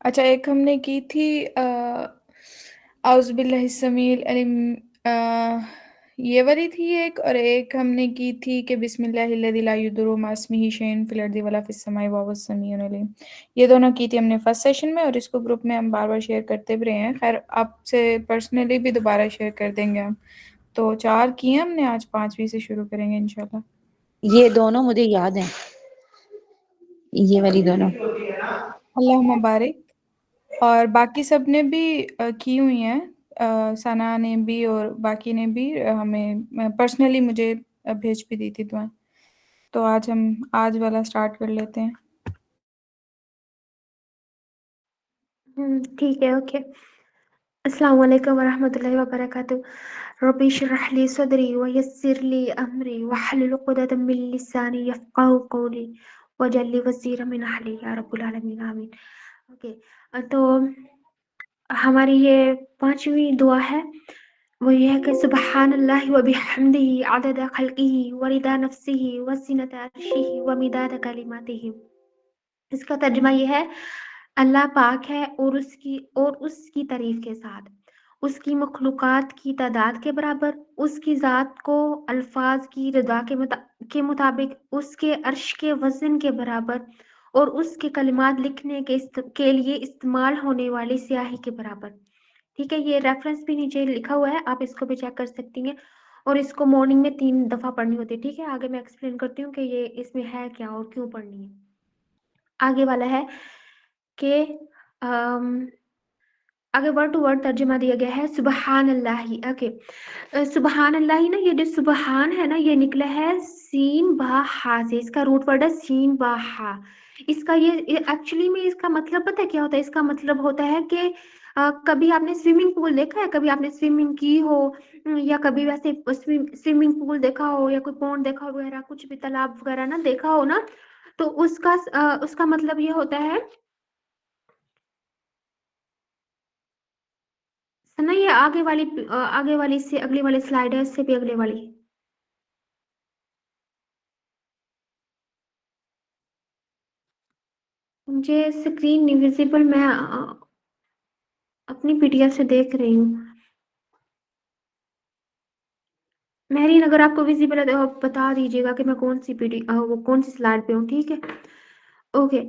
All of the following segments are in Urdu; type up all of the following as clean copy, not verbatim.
اچھا، ایک ہم نے کی تھی اعوذ باللہ السمیع العلیم، یہ والی تھی ایک، اور ایک ہم نے کی تھی کہ بسم اللہ الذی لا یضر مع اسمہ شیء فی الارض ولا فی السماء وهو السمیع العلیم. یہ دونوں کی تھی ہم نے فرسٹ سیشن میں، اور اس کو گروپ میں ہم بار بار شیئر کرتے بھی رہے ہیں. خیر آپ سے پرسنلی بھی دوبارہ شیئر کر دیں گے ہم. تو 4 کی ہیں ہم نے، آج 5ویں سے شروع کریں گے انشاءاللہ. یہ دونوں مجھے یاد ہیں، یہ والی دونوں. اللہم بارک. اور باقی سب نے بھی کی ہوئی ہیں، ثنا نے بھی اور باقی نے بھی ہمیں پرسنلی مجھے بھیج بھی دی تھی دعائیں. تو ہم آج والا سٹارٹ کر لیتے ہیں. ٹھیک ہے، اوکے. السلام علیکم ورحمۃ اللہ وبرکاتہ. ربی اشرح لی صدری ویسر لی امری واحلل عقدۃ من لسانی یفقہوا قولی واجعل لی وزیرا من اہلی یا رب العالمین آمین. اوکے، تو ہماری یہ 5ویں دعا ہے، وہ یہ ہے کہ سبحان اللہ وبحمدہ عدد خلقہ ورضا نفسہ وزنۃ عرشہ ومداد کلماتہ. اس کا ترجمہ یہ ہے: اللہ پاک ہے اور اس کی تعریف کے ساتھ، اس کی مخلوقات کی تعداد کے برابر، اس کی ذات کو الفاظ کی رضا کے مطابق، اس کے عرش کے وزن کے برابر، اور اس کے کلمات لکھنے کے لیے استعمال ہونے والی سیاہی کے برابر. ٹھیک ہے، یہ ریفرنس بھی نیچے لکھا ہوا ہے، آپ اس کو بھی چیک کر سکتی ہیں. اور اس کو مارننگ میں 3 دفعہ پڑھنی ہوتی ہے. ٹھیک ہے، آگے میں ایکسپلین کرتی ہوں کہ یہ اس میں ہے کیا اور کیوں پڑھنی ہے. آگے والا ہے کہ آگے ورڈ ٹو ورڈ ترجمہ دیا گیا ہے سبحان اللہ. اوکے، سبحان اللہ نا، یہ جو سبحان ہے نا، یہ نکلا ہے سین با ہا سے. اس کا روٹ ورڈ ہے سین با ہا. اس کا یہ ایکچولی میں اس کا مطلب پتہ ہے کیا ہوتا ہے؟ اس کا مطلب ہوتا ہے کہ کبھی آپ نے سوئمنگ پول دیکھا ہے، کبھی آپ نے سوئمنگ کی ہو، یا کبھی ویسے سوئمنگ پول دیکھا ہو، یا کوئی پونڈ دیکھا ہو وغیرہ، کچھ بھی تالاب وغیرہ نہ دیکھا ہو نا، تو اس کا مطلب یہ ہوتا ہے سنا. یہ آگے والی سے اگلی والی سلائیڈ ہے، اس سے بھی اگلے والی. مجھے اسکرین نہیں ویزیبل، میں اپنی پی ڈی ایف سے دیکھ رہی ہوں. مہرین اگر آپ کو ویزیبل ہے تو بتا دیجیے گا کہ میں کون سی سلائیڈ پہ ہوں. ٹھیک ہے، اوکے.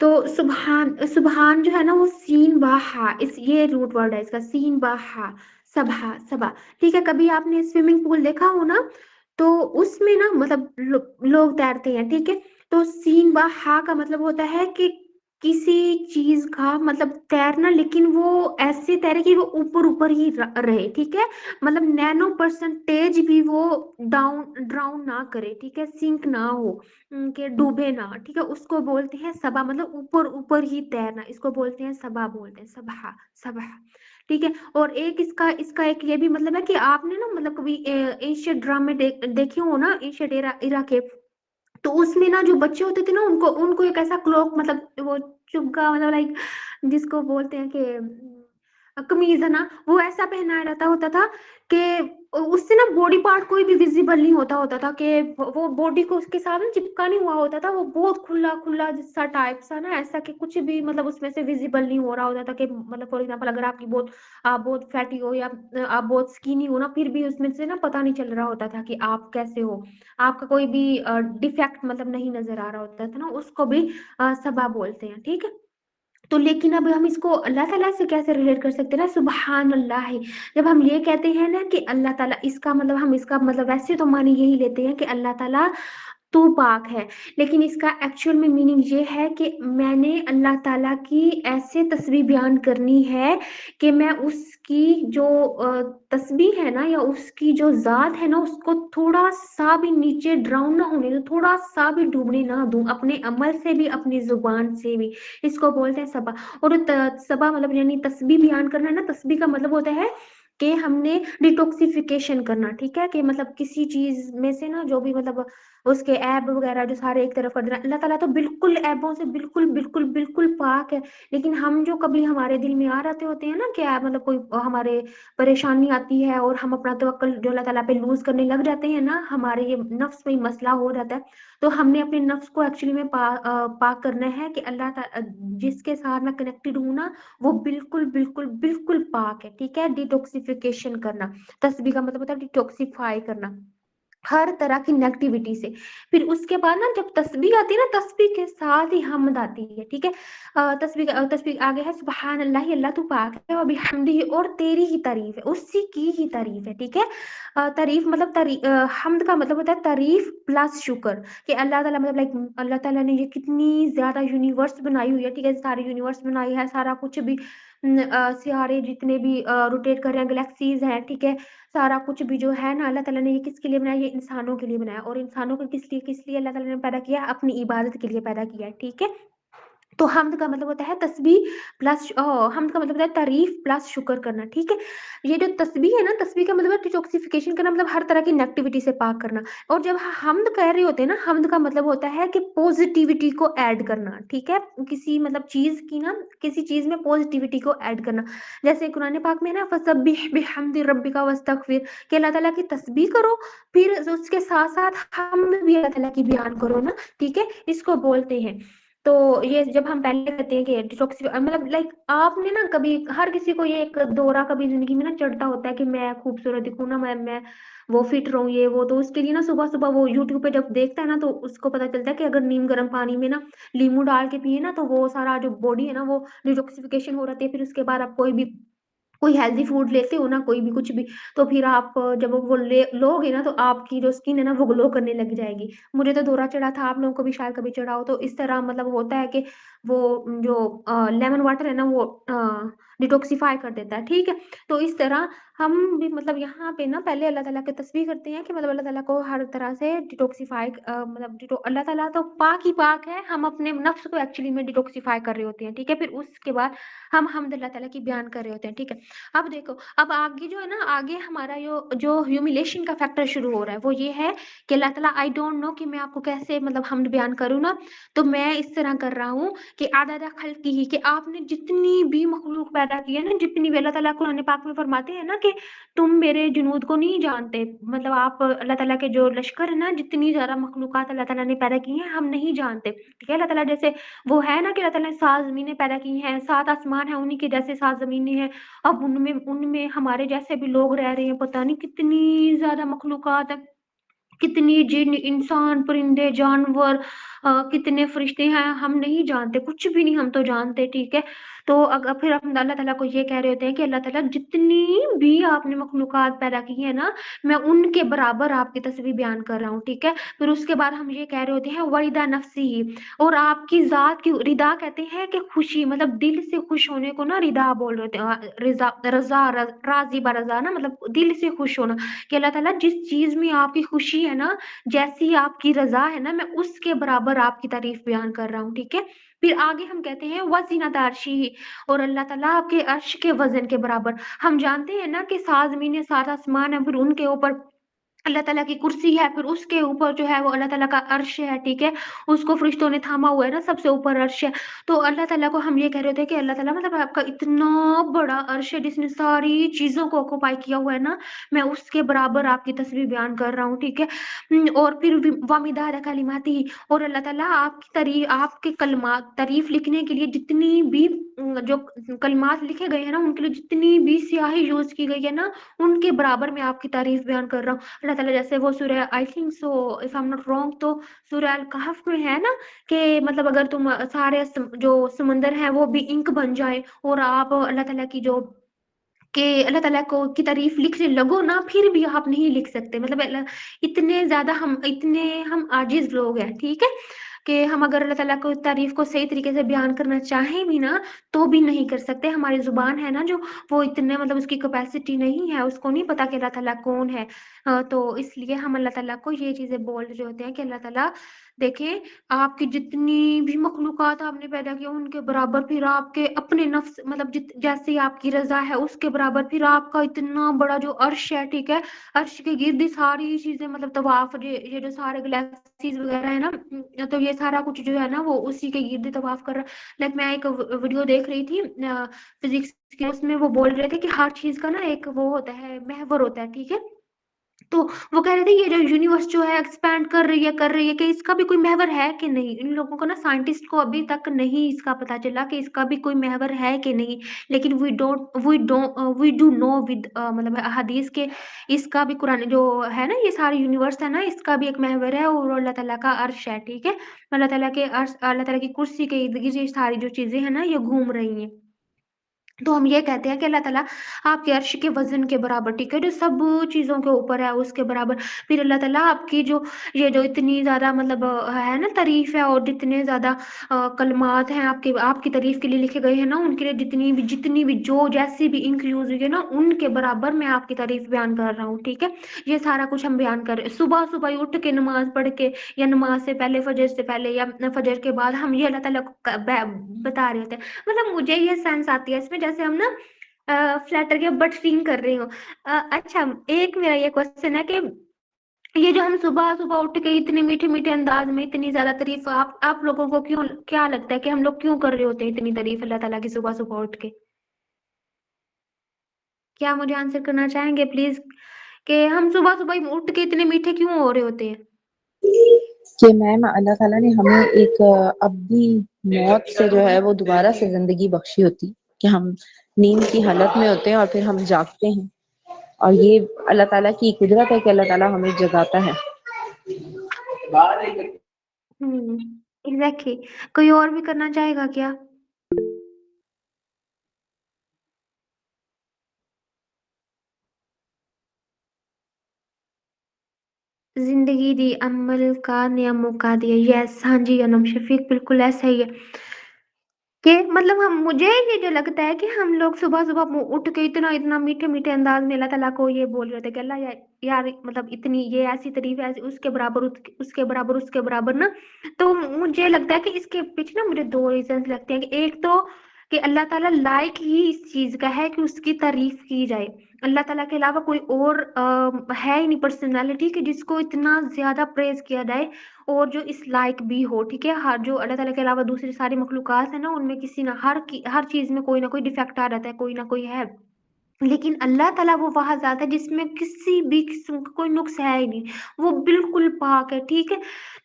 تو سبحان جو ہے نا، وہ سین با ہا، یہ روٹ ورڈ ہے اس کا، سین با ہا. سبا. ٹھیک ہے، کبھی آپ نے سوئمنگ پول دیکھا ہو نا، تو اس میں نا مطلب لوگ تیرتے ہیں. ٹھیک ہے، تو سین با ہا کا مطلب ہوتا ہے کہ کسی چیز کا مطلب تیرنا، لیکن وہ ایسے تیرے کہ وہ اوپر ہی رہے. ٹھیک ہے، مطلب نینو% بھی وہ ڈراؤن نہ کرے. ٹھیک ہے، سنک نہ ہو، کہ ڈوبے نہ. ٹھیک ہے، اس کو بولتے ہیں سبا، مطلب اوپر ہی تیرنا. اس کو بولتے ہیں سبا، بولتے ہیں سبا. ٹھیک ہے، اور ایک اس کا ایک یہ بھی مطلب ہے کہ آپ نے نا مطلب کبھی اینشینٹ ڈرامے دیکھے ہو نا، اینشینٹ ایرا کے، تو اس میں نا جو بچے ہوتے تھے نا، ان کو ایک ایسا کلوک، مطلب وہ چبکا، مطلب لائک جس کو بولتے ہیں کہ قمیض ہے نا، وہ ایسا پہنایا رہتا ہوتا تھا کہ اس سے نا باڈی پارٹ کوئی بھی ویزیبل نہیں ہوتا تھا، کہ وہ باڈی کو اس کے ساتھ چپکا نہیں ہوا ہوتا تھا. وہ بہت کھلا جسا ٹائپ سا نا، ایسا کہ کچھ بھی مطلب اس میں سے ویزیبل نہیں ہو رہا ہوتا تھا. کہ مطلب فار ایگزامپل اگر آپ بہت فیٹی ہو، یا آپ بہت سکینی ہو نا، پھر بھی اس میں سے نا پتہ نہیں چل رہا ہوتا تھا کہ آپ کیسے ہو. آپ کا کوئی بھی ڈیفیکٹ مطلب نہیں نظر آ رہا ہوتا تھا نا، اس کو بھی سبا بولتے ہیں. ٹھیک ہے، تو لیکن اب ہم اس کو اللہ تعالیٰ سے کیسے ریلیٹ کر سکتے ہیں نا؟ سبحان اللہ. جب ہم یہ کہتے ہیں نا کہ اللہ تعالیٰ، اس کا مطلب ویسے تو معنی یہی لیتے ہیں کہ اللہ تعالیٰ تو پاک ہے، لیکن اس کا ایکچوئل میں میننگ یہ ہے کہ میں نے اللہ تعالیٰ کی ایسے تسبیح بیان کرنی ہے کہ میں اس کی جو تسبیح ہے نا، یا اس کی جو ذات ہے نا، اس کو تھوڑا سا بھی نیچے ڈراؤن نہ ہونے دوں، تھوڑا سا بھی ڈوبنے نہ دوں، اپنے عمل سے بھی، اپنی زبان سے بھی. اس کو بولتے ہیں سبا. اور سبا مطلب یعنی تسبیح بیان کرنا ہے نا، تسبیح کا مطلب ہوتا ہے کہ ہم نے ڈیٹاکسیفیکیشن کرنا. ٹھیک ہے، کہ مطلب کسی چیز میں سے نا جو بھی مطلب اس کے ایب وغیرہ جو سارے ایک طرف کر دینا. اللہ تعالیٰ تو بالکل ایبوں سے بالکل بالکل بالکل پاک ہے. لیکن ہم جو کبھی ہمارے دل میں آ رہتے ہوتے ہیں نا کہ مطلب کوئی ہمارے پریشانی آتی ہے اور ہم اپنا توکل جو اللہ تعالیٰ پہ لوز کرنے لگ جاتے ہیں نا, ہمارے یہ نفس میں مسئلہ ہو جاتا ہے. تو ہم نے اپنے نفس کو ایکچولی میں پاک کرنا ہے کہ اللہ تعالیٰ جس کے ساتھ میں کنیکٹڈ ہوں نا وہ بالکل بالکل بالکل پاک ہے. ٹھیک ہے, ڈیٹاکسیفیکیشن کرنا, تسبیح کا مطلب ہوتا ہے ڈیٹاکسیفائی کرنا ہر طرح کی نیگیٹیوٹی سے. پھر اس کے بعد نا جب تسبیح آتی ہے نا, تسبیح کے ساتھ ہی حمد آتی ہے. ٹھیک ہے, تسبیح آگے ہے سبحان اللہ, اللہ تو پاک ہے, و بحمدہ, اور تیری ہی تعریف ہے, اسی کی ہی تعریف ہے. ٹھیک ہے, تعریف مطلب حمد کا مطلب ہوتا ہے تعریف پلس شکر, کہ اللہ تعالیٰ مطلب لائک اللہ تعالیٰ نے یہ کتنی زیادہ یونیورس بنائی ہوئی ہے. ٹھیک ہے, ساری یونیورس بنائی ہے, سارا کچھ بھی سیارے جتنے بھی روٹیٹ کر رہے ہیں, گلیکسیز ہیں. ٹھیک ہے, سارا کچھ بھی جو ہے نا اللہ تعالیٰ نے یہ کس کے لیے بنایا, یہ انسانوں کے لیے بنایا. اور انسانوں کو کس لیے اللہ تعالیٰ نے پیدا کیا, اپنی عبادت کے لیے پیدا کیا ہے. ٹھیک ہے, تو حمد کا مطلب ہوتا ہے تسبیح پلس حمد کا مطلب ہوتا ہے تعریف پلس شکر کرنا. ٹھیک ہے, یہ جو تسبیح ہے نا, تسبیح کا مطلب ہے ڈیٹاکسیفیکیشن کرنا, مطلب ہر طرح کی نیگیٹیوٹی سے پاک کرنا. اور جب حمد کہہ رہے ہوتے ہیں نا, حمد کا مطلب ہوتا ہے کہ پوزیٹیوٹی کو ایڈ کرنا. ٹھیک ہے, کسی مطلب چیز کی نا, کسی چیز میں پوزیٹیوٹی کو ایڈ کرنا. جیسے قرآن پاک میں نا فسبح بحمد ربک واستغفر, کہ اللہ تعالیٰ کی تسبیح کرو, پھر اس کے ساتھ ساتھ حمد بھی اللہ تعالیٰ کی بیان کرو نا. ٹھیک ہے, اس کو بولتے ہیں. تو یہ جب ہم پہلے کہتے ہیں کہ مطلب لائک آپ نے نا کبھی, ہر کسی کو یہ ایک دورہ کبھی زندگی میں نا چڑھتا ہوتا ہے کہ میں خوبصورت دکھوں نا, میں وہ فٹ رہوں, یہ وہ. تو اس کے لیے نا صبح صبح وہ یوٹیوب پہ جب دیکھتا ہے نا تو اس کو پتا چلتا ہے کہ اگر نیم گرم پانی میں نا لیمو ڈال کے پیے نا تو وہ سارا جو باڈی ہے نا وہ ڈیٹاکسیفیکیشن ہو رہتی ہے. پھر اس کے بعد آپ کوئی ہیلدی فوڈ لیتے ہو نا, کوئی بھی کچھ بھی, تو پھر آپ جب وہ لو گے نا تو آپ کی جو اسکن ہے نا وہ گلو کرنے لگ جائے گی. مجھے تو دورہ چڑھا تھا, آپ لوگوں کو بھی شاید کبھی چڑھا ہو. تو اس طرح مطلب ہوتا ہے کہ وہ جو لیمن واٹر ہے نا وہ ڈیٹاکسیفائی کر دیتا ہے. ٹھیک ہے, تو اس طرح ہم بھی مطلب یہاں پہ نا پہلے اللہ تعالیٰ کی تسبیح کرتے ہیں کہ مطلب اللہ تعالیٰ کو ہر طرح سے ڈیٹاکسیفائی, مطلب اللہ تعالیٰ تو پاک ہی پاک ہے, ہم اپنے نفس کو ایکچولی میں ڈیٹاکسیفائی کر رہے ہوتے ہیں. ٹھیک ہے, پھر اس کے بعد ہم حمد اللہ تعالیٰ کی بیان کر رہے ہوتے ہیں. ٹھیک ہے, اب دیکھو, اب آگے جو ہے نا, آگے ہمارا جو ہیوملیشن کا فیکٹر شروع ہو رہا ہے وہ یہ ہے کہ اللہ تعالیٰ آئی ڈونٹ نو کہ میں آپ کو کیسے مطلب حمد بیان کروں نا, تو میں اس طرح کر رہا ہوں کہ عدد خلق کی ہی, کہ آپ نے جتنی بھی مخلوق پیدا کی ہے نا, جتنی بھی, اللہ تعالیٰ قرآن پاک میں فرماتے ہیں نا کہ تم میرے جنود کو نہیں جانتے, مطلب آپ اللہ تعالیٰ کے جو لشکر ہے نا, جتنی زیادہ مخلوقات اللہ تعالیٰ نے پیدا کی ہیں ہم نہیں جانتے. ٹھیک ہے, اللہ تعالیٰ جیسے وہ ہے نا کہ اللہ تعالیٰ نے 7 زمینیں پیدا کی ہیں, 7 آسمان ہیں انہی کے جیسے 7 زمینیں ہیں. اب ان میں ہمارے جیسے بھی لوگ رہ رہے ہیں, پتہ نہیں کتنی زیادہ مخلوقات ہیں, کتنی جن, انسان, پرندے, جانور, کتنے فرشتے ہیں, ہم نہیں جانتے, کچھ بھی نہیں ہم تو جانتے. ٹھیک ہے, تو اگر پھر ہم اللہ تعالیٰ کو یہ کہہ رہے ہوتے ہیں کہ اللہ تعالیٰ جتنی بھی آپ نے مخلوقات پیدا کی ہیں نا, میں ان کے برابر آپ کی تسبیح بیان کر رہا ہوں. ٹھیک ہے, پھر اس کے بعد ہم یہ کہہ رہے ہوتے ہیں وردا نفسی ہی, اور آپ کی ذات کی ردا کہتے ہیں کہ خوشی, مطلب دل سے خوش ہونے کو نا ردا بول رہے ہوتے ہیں, رضا, راضی برضا نا, مطلب دل سے خوش ہونا, کہ اللہ تعالیٰ جس چیز میں آپ کی خوشی ہے نا, جیسی آپ کی رضا ہے نا, میں اس کے برابر آپ کی تعریف بیان کر رہا ہوں. ٹھیک ہے, پھر آگے ہم کہتے ہیں وزینت عرشی, اور اللہ تعالیٰ آپ کے عرش کے وزن کے برابر. ہم جانتے ہیں نا کہ 7 زمینیں 7 آسمان ہیں, پھر ان کے اوپر اللہ تعالیٰ کی کرسی ہے, پھر اس کے اوپر جو ہے وہ اللہ تعالیٰ کا عرش ہے. ٹھیک ہے, اس کو فرشتوں نے تھاما ہوا ہے نا, سب سے اوپر عرش ہے. تو اللہ تعالیٰ کو ہم یہ کہہ رہے ہوتے ہیں کہ اللہ تعالیٰ مطلب آپ کا اتنا بڑا عرش ہے جس نے ساری چیزوں کو آکوپائی کیا ہوا ہے نا, میں اس کے برابر آپ کی تسبیح بیان کر رہا ہوں. ٹھیک ہے, اور پھر وامداد کلماتی, اور اللہ تعالیٰ آپ کی تعریف, آپ کے کلمات, تعریف لکھنے کے لیے جتنی بھی جو کلمات لکھے گئے ہیں نا, ان کے لیے جتنی بھی سیاہی یوز کی گئی ہے نا, ان کے برابر میں آپ کی تعریف بیان کر رہا ہوں. اللہ تعالیٰ جیسے وہ سورہ I think so if I am not wrong, تو سورہ الکہف میں ہے نا کہ مطلب اگر تم سارے جو سمندر ہیں وہ بھی انک بن جائے, اور آپ اللہ تعالیٰ کی جو کہ اللہ تعالیٰ کو کی تعریف لکھنے لگو نا, پھر بھی آپ نہیں لکھ سکتے. مطلب اتنے زیادہ ہم عاجز لوگ ہیں. ٹھیک ہے, کہ ہم اگر اللہ تعالیٰ کو تعریف کو صحیح طریقے سے بیان کرنا چاہیں بھی نا تو بھی نہیں کر سکتے. ہماری زبان ہے نا جو, وہ اتنے مطلب اس کی کیپیسٹی نہیں ہے, اس کو نہیں پتا کہ اللہ تعالیٰ کون ہے. تو اس لیے ہم اللہ تعالیٰ کو یہ چیزیں بول رہے ہوتے ہیں کہ اللہ تعالیٰ دیکھیں آپ کی جتنی بھی مخلوقات آپ نے پیدا کیا ان کے برابر پھر آپ کے اپنے نفس مطلب جیسے آپ کی رضا ہے اس کے برابر پھر آپ کا اتنا بڑا جو عرش ہے، ٹھیک ہے، عرش کے گرد ہی ساری چیزیں مطلب طواف، یہ جو سارے گلیکسیز وغیرہ ہے نا، تو یہ سارا کچھ جو ہے نا وہ اسی کے گرد ہی طواف کر رہا۔ لائک میں ایک ویڈیو دیکھ رہی تھی فزکس کے، اس میں وہ بول رہے تھے کہ ہر چیز کا نا ایک وہ ہوتا ہے، محور ہوتا ہے، ٹھیک ہے، تو وہ کہہ رہے تھے یہ جو یونیورس جو ہے ایکسپینڈ کر رہی ہے کہ اس کا بھی کوئی محور ہے کہ نہیں۔ ان لوگوں کو نا سائنٹسٹ کو ابھی تک نہیں اس کا پتا چلا کہ اس کا بھی کوئی محور ہے کہ نہیں، لیکن وی ڈو نو ود مطلب حدیث کے اس کا بھی قرآن جو ہے نا، یہ سارے یونیورس ہے نا، اس کا بھی ایک محور ہے اور اللہ تعالیٰ کا عرش ہے، ٹھیک ہے، اللہ تعالیٰ کے عرش، اللہ تعالیٰ کی کرسی کے ارد گرد یہ ساری جو چیزیں ہیں نا یہ گھوم رہی ہیں۔ تو ہم یہ کہتے ہیں کہ اللہ تعالیٰ آپ کے عرش کے وزن کے برابر، ٹھیک ہے، جو سب چیزوں کے اوپر ہے اس کے برابر، پھر اللہ تعالیٰ آپ کی جو یہ جو اتنی زیادہ مطلب ہے نا تعریف ہے اور جتنے زیادہ کلمات ہیں آپ کی تعریف کے لیے لکھے گئے ہیں نا، ان کے لیے جتنی بھی جو جیسی بھی انک یوز ہوئی ہے نا ان کے برابر میں آپ کی تعریف بیان کر رہا ہوں، ٹھیک ہے، یہ سارا کچھ ہم بیان کر رہے ہیں۔ صبح صبح اٹھ کے نماز پڑھ کے یا نماز سے پہلے، فجر سے پہلے یا فجر کے بعد ہم یہ اللہ تعالیٰ کو بتا رہے ہوتے ہیں۔ مطلب مجھے یہ سینس آتی ہے اس میں جیسے ہم نا فلیٹر کے بٹرنگ کر رہی ہوں۔ اچھا ایک میرا یہ کوشچن ہے کہ یہ جو ہم صبح صبح اٹھ کے اتنے میٹھے میٹھے انداز میں اتنی زیادہ تعریف آپ لوگوں کو کیا لگتا ہے کہ ہم لوگ کیوں کر رہے ہوتے ہیں اتنی تعریف اللہ تعالیٰ کی صبح صبح اٹھ کے؟ کیا مجھے آنسر کرنا چاہیں گے پلیز کہ ہم صبح صبح اٹھ کے اتنے میٹھے کیوں ہو رہے ہوتے ہیں؟ کہ میم اللہ تعالیٰ نے ہمیں ایک ابدی موت سے جو ہے وہ دوبارہ سے زندگی بخشی ہوتی، کہ ہم نیند کی حالت میں ہوتے ہیں اور پھر ہم جاگتے ہیں، اور یہ اللہ تعالیٰ کی قدرت ہے کہ اللہ تعالیٰ ہمیں جگاتا ہے۔ ایگزیکٹلی۔ کوئی اور بھی کرنا چاہے گا کیا؟ زندگی دی عمل کا نیا موقع دیا، یس، ہاں جی انم شفیق بالکل ایسا ہی ہے کہ مطلب مجھے یہ جو لگتا ہے کہ ہم لوگ صبح صبح اٹھ کے اتنا میٹھے میٹھے انداز میں اللہ تعالیٰ کو یہ بول رہے تھے کہ اللہ یار مطلب اتنی یہ ایسی تعریف ہے، اس کے برابر اس کے برابر اس کے برابر نا، تو مجھے لگتا ہے کہ اس کے پیچھے نا مجھے دو ریزنز لگتے ہیں کہ ایک تو کہ اللہ تعالیٰ لائق ہی اس چیز کا ہے کہ اس کی تعریف کی جائے، اللہ تعالیٰ کے علاوہ کوئی اور ہے ہی نہیں پرسنالٹی کہ جس کو اتنا زیادہ پریز کیا جائے اور جو اس لائق بھی ہو، ٹھیک ہے، جو اللہ تعالیٰ کے علاوہ دوسری ساری مخلوقات ہیں نا ان میں کسی نہ ہر چیز میں کوئی نہ کوئی ڈیفیکٹ آ رہتا ہے، کوئی نہ کوئی ہے، لیکن اللہ تعالیٰ وہ وہاں ذات ہے جس میں کسی بھی قسم کا کوئی نقص ہے ہی نہیں، وہ بالکل پاک ہے، ٹھیک ہے،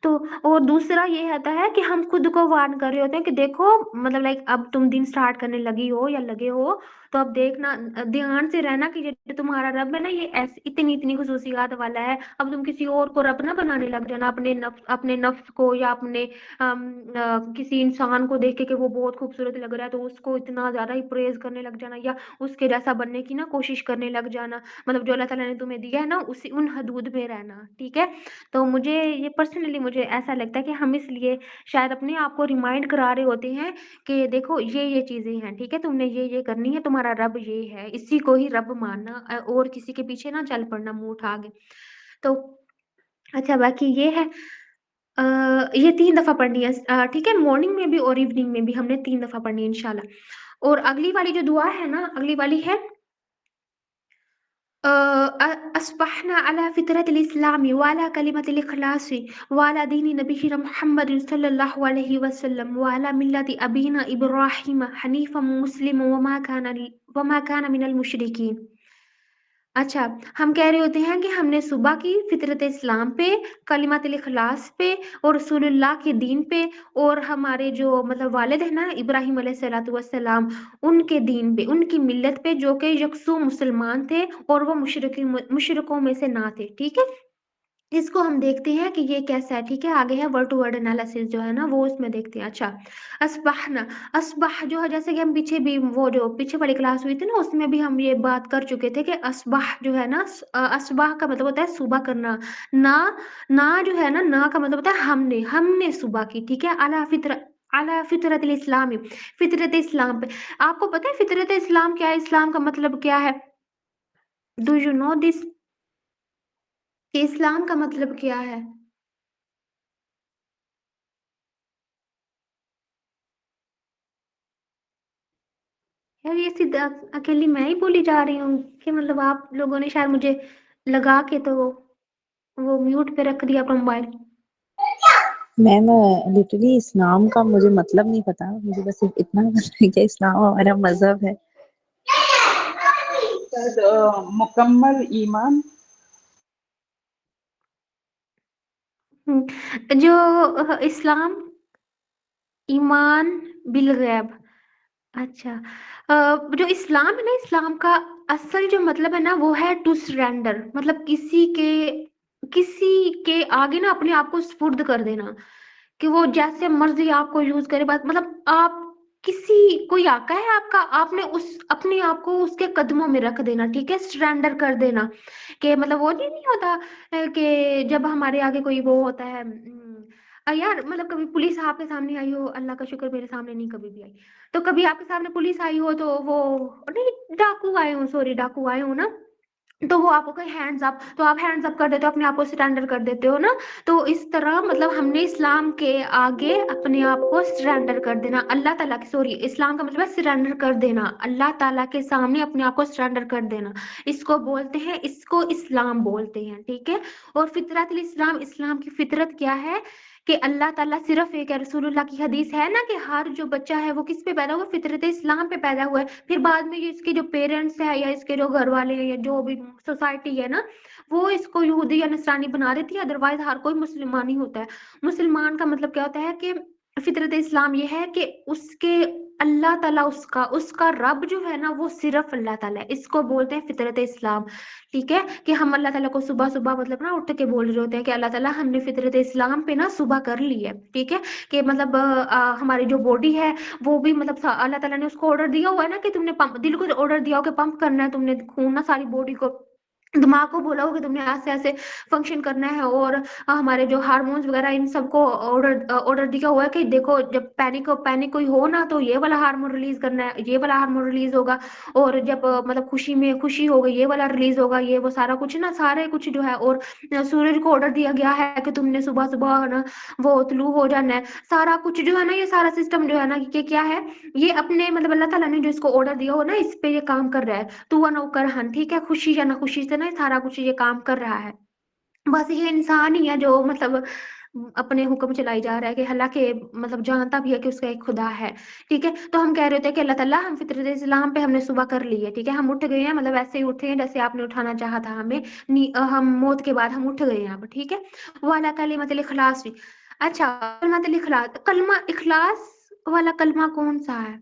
تو اور دوسرا یہ ہوتا ہے کہ ہم خود کو وارن کر رہے ہوتے ہیں کہ دیکھو مطلب لائک اب تم دن سٹارٹ کرنے لگی ہو یا لگے ہو تو اب دیکھنا دھیان سے رہنا کہ یہ تمہارا رب ہے نا یہ اتنی خصوصیات والا ہے، اب تم کسی اور کو رب نہ بنانے لگ جانا، اپنے نفس کو یا اپنے کسی انسان کو دیکھ کے کہ وہ بہت خوبصورت لگ رہا ہے تو اس کو اتنا زیادہ ہی پریز کرنے لگ جانا یا اس کے جیسا بننے کی نا کوشش کرنے لگ جانا، مطلب جو اللہ تعالیٰ نے تمہیں دیا ہے نا ان حدود میں رہنا، ٹھیک ہے، تو مجھے یہ پرسنلی مجھے ایسا لگتا ہے کہ ہم اس لیے شاید اپنے آپ کو ریمائنڈ کرا رہے ہوتے ہیں کہ دیکھو یہ چیزیں ہیں، ٹھیک ہے، تم نے یہ کرنی ہے، تمہارا رب یہ ہے، اسی کو ہی رب ماننا اور کسی کے پیچھے نہ چل پڑنا منہ اٹھا کے۔ تو اچھا باقی یہ ہے یہ 3 دفعہ پڑھنی ہے، ٹھیک ہے، مارننگ میں بھی اور ایوننگ میں بھی ہم نے 3 دفعہ پڑھنی ہے انشاءاللہ۔ اور اگلی والی جو دعا ہے نا، اگلی والی ہے اصبحنا على فطرة الاسلام وعلى كلمة الاخلاص وعلى دين نبينا محمد صلى الله عليه وسلم وعلى ملة ابينا ابراهيم حنيفا مسلما وما كان من المشركين۔ اچھا ہم کہہ رہے ہوتے ہیں کہ ہم نے صبح کی فطرت اسلام پہ، کلمۃ الاخلاص پہ اور رسول اللہ کے دین پہ اور ہمارے جو مطلب والد ہیں نا ابراہیم علیہ الصلوۃ والسلام ان کے دین پہ، ان کی ملت پہ جو کہ یکسو مسلمان تھے اور وہ مشرکوں میں سے نہ تھے، ٹھیک ہے، اس کو ہم دیکھتے ہیں کہ یہ کیسا ہے، ٹھیک ہے، آگے ہے ورڈ ٹو ورڈ انالیسس جو ہے نا وہ اس میں دیکھتے ہیں۔ اچھا اصبحنا، اصبح جو ہے جیسے کہ ہم پیچھے بھی وہ جو پیچھے والی کلاس ہوئی تھی نا اس میں بھی ہم یہ بات کر چکے تھے کہ اصبح جو ہے نا اصبح کا مطلب ہوتا ہے صبح کرنا، نہ جو ہے نا نہ کا مطلب ہوتا ہے ہم نے صبح کی، ٹھیک ہے، اعلی فطرت الاسلام، فطرت اسلام پہ۔ آپ کو پتہ ہے فطرت اسلام کیا ہے؟ اسلام کا مطلب کیا ہے؟ ڈو یو نو دس کہ اسلام کا مطلب کیا ہے؟ ارے یہ سیدھا اکیلی میں ہی بولی جا رہی ہوں کہ مطلب آپ لوگوں نے شاید مجھے لگا کے تو وہ میوٹ پہ رکھ دیا اپنا موبائل. میم لٹرلی اسلام کا مجھے مطلب نہیں پتا، مجھے بس صرف اتنا پتا ہے کہ اسلام ہمارا مذہب ہے. مکمل ایمان جو اسلام ایمان بالغیب. اچھا جو اسلام ہے نا، اسلام کا اصل جو مطلب ہے نا وہ ہے ٹو سرینڈر، مطلب کسی کے آگے نا اپنے آپ کو سپرد کر دینا کہ وہ جیسے مرضی آپ کو یوز کرے. بات مطلب آپ کوئی آقا ہے آپ کا، آپ نے اپنے آپ کو اس کے قدموں میں رکھ دینا، ٹھیک ہے، سرینڈر کر دینا. کہ مطلب وہ نہیں ہوتا کہ جب ہمارے آگے کوئی وہ ہوتا ہے یار، مطلب کبھی پولیس آپ کے سامنے آئی ہو، اللہ کا شکر میرے سامنے نہیں کبھی بھی آئی، تو کبھی آپ کے سامنے پولیس آئی ہو تو وہ نہیں، ڈاکو آئے ہوں نا، تو وہ آپ کو کہ ہینڈز اپ، تو آپ ہینڈز اپ کر دیتے ہو، اپنے آپ کو سرینڈر کر دیتے ہو نا. تو اس طرح مطلب ہم نے اسلام کے آگے اپنے آپ کو سرینڈر کر دینا. اللہ تعالیٰ کی اسلام کا مطلب ہے سرینڈر کر دینا، اللہ تعالیٰ کے سامنے اپنے آپ کو سرینڈر کر دینا. اس کو بولتے ہیں، اس کو اسلام بولتے ہیں، ٹھیک ہے. اور فطرت الاسلام، اسلام کی فطرت کیا ہے کہ اللہ تعالیٰ صرف ایک ہے. رسول اللہ کی حدیث ہے نا کہ ہر جو بچہ ہے وہ کس پہ پیدا ہوا، فطرت اسلام پہ پیدا ہوا ہے. پھر بعد میں یہ اس کے جو پیرنٹس ہے یا اس کے جو گھر والے ہیں یا جو بھی سوسائٹی ہے نا، وہ اس کو یہودی یا نصرانی بنا دیتی ہے. ادروائز ہر کوئی مسلمان ہی ہوتا ہے. مسلمان کا مطلب کیا ہوتا ہے کہ فطرت اسلام یہ ہے کہ اس کے اللہ تعالیٰ اس کا رب جو ہے نا وہ صرف اللہ تعالیٰ ہے. اس کو بولتے ہیں فطرت اسلام، ٹھیک ہے. کہ ہم اللہ تعالیٰ کو صبح صبح مطلب نا اٹھ کے بول رہے ہوتے ہیں کہ اللہ تعالیٰ ہم نے فطرت اسلام پہ نا صبح کر لی ہے، ٹھیک ہے. کہ مطلب ہماری جو باڈی ہے وہ بھی مطلب اللہ تعالیٰ نے اس کو آرڈر دیا ہوا ہے نا کہ تم نے دل کو آرڈر دیا ہو کہ پمپ کرنا ہے، تم نے خون نا ساری باڈی کو، دماغ کو بولا ہو کہ تم نے ایسے ایسے فنکشن کرنا ہے. اور ہمارے جو ہارمونز وغیرہ ان سب کو آرڈر دیا ہوا ہے کہ دیکھو جب پینک کوئی ہو نا تو یہ والا ہارمون ریلیز کرنا ہے، یہ والا ہارمون ریلیز ہوگا. اور جب مطلب خوشی ہوگی یہ والا ریلیز ہوگا، یہ وہ سارا کچھ نا، سارے کچھ جو ہے. اور سورج کو آرڈر دیا گیا ہے کہ تم نے صبح صبح نا وہ طلوع ہو جانا ہے. سارا کچھ جو ہے نا، یہ سارا سسٹم جو ہے نا کہ کیا ہے، یہ اپنے مطلب اللہ تعالیٰ نے جو اس کو آرڈر دیا ہو نا اس پہ یہ کام کر رہا ہے. تو وہ نوکرہن، ٹھیک ہے، خوشی یا نہ خوشی سے نا سارا کچھ یہ کام کر رہا ہے. بس یہ انسان ہی ہے جو مطلب اپنے حکم چلائی جا رہا ہے، کہ حالانکہ مطلب جانتا بھی ہے کہ اس کا ایک خدا ہے، ٹھیک ہے. تو ہم کہہ رہے تھے کہ اللہ تعالیٰ ہم فطرت اسلام پہ ہم نے صبح کر لی ہے، ٹھیک ہے. ہم اٹھ گئے ہیں، مطلب ایسے ہی اٹھے ہیں جیسے آپ نے اٹھانا چاہا تھا ہمیں، ہم موت کے بعد ہم اٹھ گئے ہیں اب، ٹھیک ہے. والا کلمۃ الاخلاص بھی. اچھا، کلمۃ الاخلاص، کلمہ اخلاص والا کلمہ کون سا ہے؟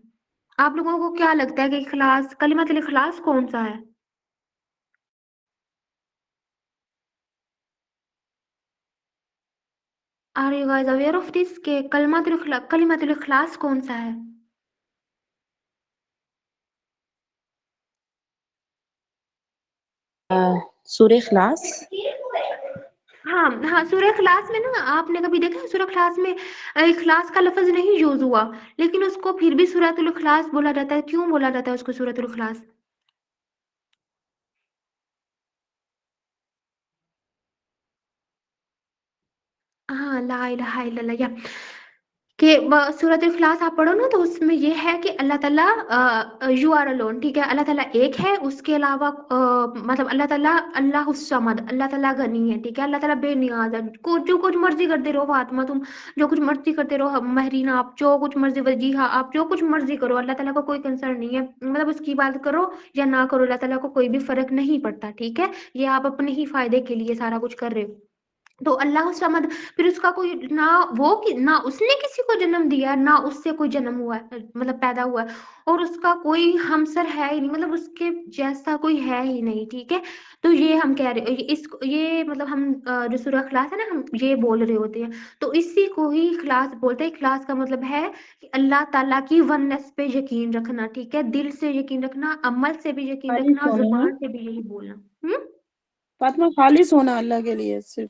آپ لوگوں کو کیا لگتا ہے کہ کلمۃ الاخلاص کون سا ہے؟ Are you guys aware of this کہ کلمۃ الاخلاص کون سا ہے؟ سورہ اخلاص. ہاں سورہ اخلاص میں نا، آپ نے کبھی دیکھا سورہ اخلاص میں اخلاص کا لفظ نہیں یوز ہوا، لیکن اس کو پھر بھی سورۃ الاخلاص بولا جاتا ہے. کیوں بولا جاتا ہے اس کو سورۃ الاخلاص؟ ہاں، لا الہ الا اللہ، یا کہ سورۃ الاخلاص آپ پڑھو نا تو اس میں یہ ہے کہ اللہ تعالیٰ یو آر الون، ٹھیک ہے. اللہ تعالیٰ ایک ہے، اس کے علاوہ مطلب اللہ تعالیٰ اللہ الصمد، اللہ تعالیٰ غنی ہے، ٹھیک ہے. اللہ تعالیٰ بے نیاز ہے. جو کچھ مرضی کرتے رہو فاطمہ، تم جو کچھ مرضی کرتے رہو مہرینہ، آپ جو کچھ مرضی، وجیحہ آپ جو کچھ مرضی کرو، اللہ تعالیٰ کو کوئی کنسرن نہیں ہے. مطلب اس کی بات کرو یا نہ کرو، اللہ تعالیٰ کو کوئی بھی فرق نہیں پڑتا، ٹھیک ہے. یہ آپ اپنے ہی فائدے کے لیے سارا کچھ کر رہے ہو. تو اللہ الصمد، پھر اس کا کوئی نہ اس نے کسی کو جنم دیا، نہ اس سے کوئی جنم ہوا ہے، مطلب پیدا ہوا ہے. اور اس کا کوئی ہمسر ہے ہی نہیں، مطلب اس کے جیسا کوئی ہے ہی نہیں، ٹھیک ہے. تو یہ ہم کہہ رہے یہ مطلب ہم جو سورہ اخلاص ہے نا ہم یہ بول رہے ہوتے ہیں. تو اسی کو ہی اخلاص بولتے ہیں. اخلاص کا مطلب ہے کہ اللہ تعالیٰ کی ونس پہ یقین رکھنا، ٹھیک ہے. دل سے یقین رکھنا، عمل سے بھی یقین خالص رکھنا، ہونا ہے زبان سے بھی یہی بولنا. فاطمہ، خالص ہونا اللہ کے لیے، صرف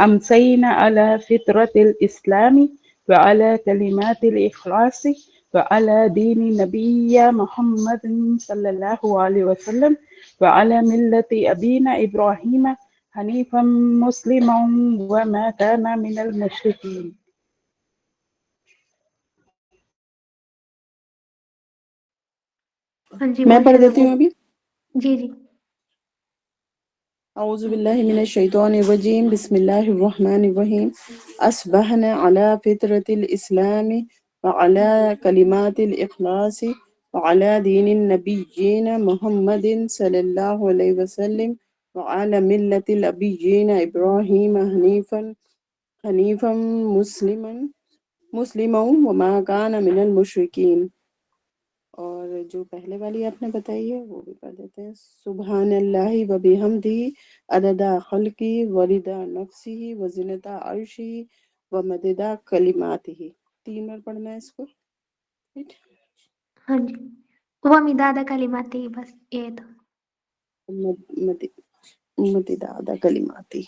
أمسينا على فطرة الإسلام وعلى كلمات الإخلاص وعلى دين نبي محمد صلى الله عليه وسلم وعلى ملة أبينا إبراهيم حنيفا مسلما وما كان من المشركين. ہاں جی میں پڑھ ماشاء دیتی ہوں اللہ ابھی. جی جی اعوذ باللہ من الشیطان الرجیم بسم اللہ الرحمن الرحیم اصبحنا على فطرة الاسلام وعلى كلمات الاخلاص وعلى دين النبيين محمد صلی اللہ علیہ وسلم وعلى ملة النبيين ابراہیم حنیفا مسلما وما كان من المشرکین. اور جو پہلے والی آپ نے بتائی ہے وہ بھی پڑھ دیتے ہیں. سبحان اللہ و بحمدہ عدد خلقی ورضا نفسی و زنت عرشی و مدد کلماتہ. 3 بار پڑھنا ہے اس کو. ٹھیک. ہاں جی وہ مداد کلمات ہی بس یہ تو مدد کلماتہ.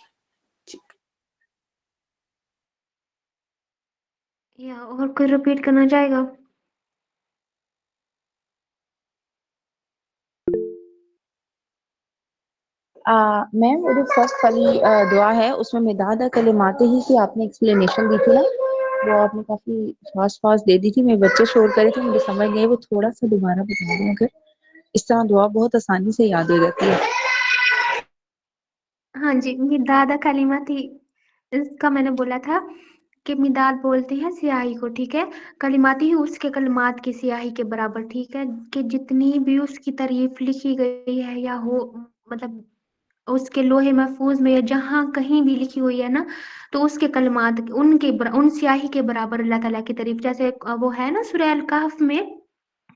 یا اور کوئی رپیٹ کرنا چاہے گا؟ میم وہ جو فرسٹ والی دعا ہے اس میں مداد کلمات ہی کی آپ نے ایکسپلینیشن دی تھی نا، وہ آپ نے کافی فاسٹ دے دی تھی. میرے بچے شور کرے تھے، مجھے سمجھ نہیں آئی، وہ تھوڑا سا دوبارہ بتا دیں اگر. اس طرح دعا بہت آسانی سے یاد ہو جاتی ہے. ہاں جی مداد کلمات ہی اس کا میں نے بولا تھا کہ مداد بولتے ہیں سیاہی کو، ٹھیک ہے. کلمات ہی اس کے کلمات کی سیاہی کے برابر، ٹھیک ہے، کہ جتنی بھی اس کی تعریف لکھی گئی ہے یا ہو مطلب اس کے لوہے محفوظ میں یا جہاں کہیں بھی لکھی ہوئی ہے نا، تو اس کے کلمات ان سیاہی کے برابر اللہ تعالیٰ کی تعریف. جیسے وہ ہے نا سورہ الکہف میں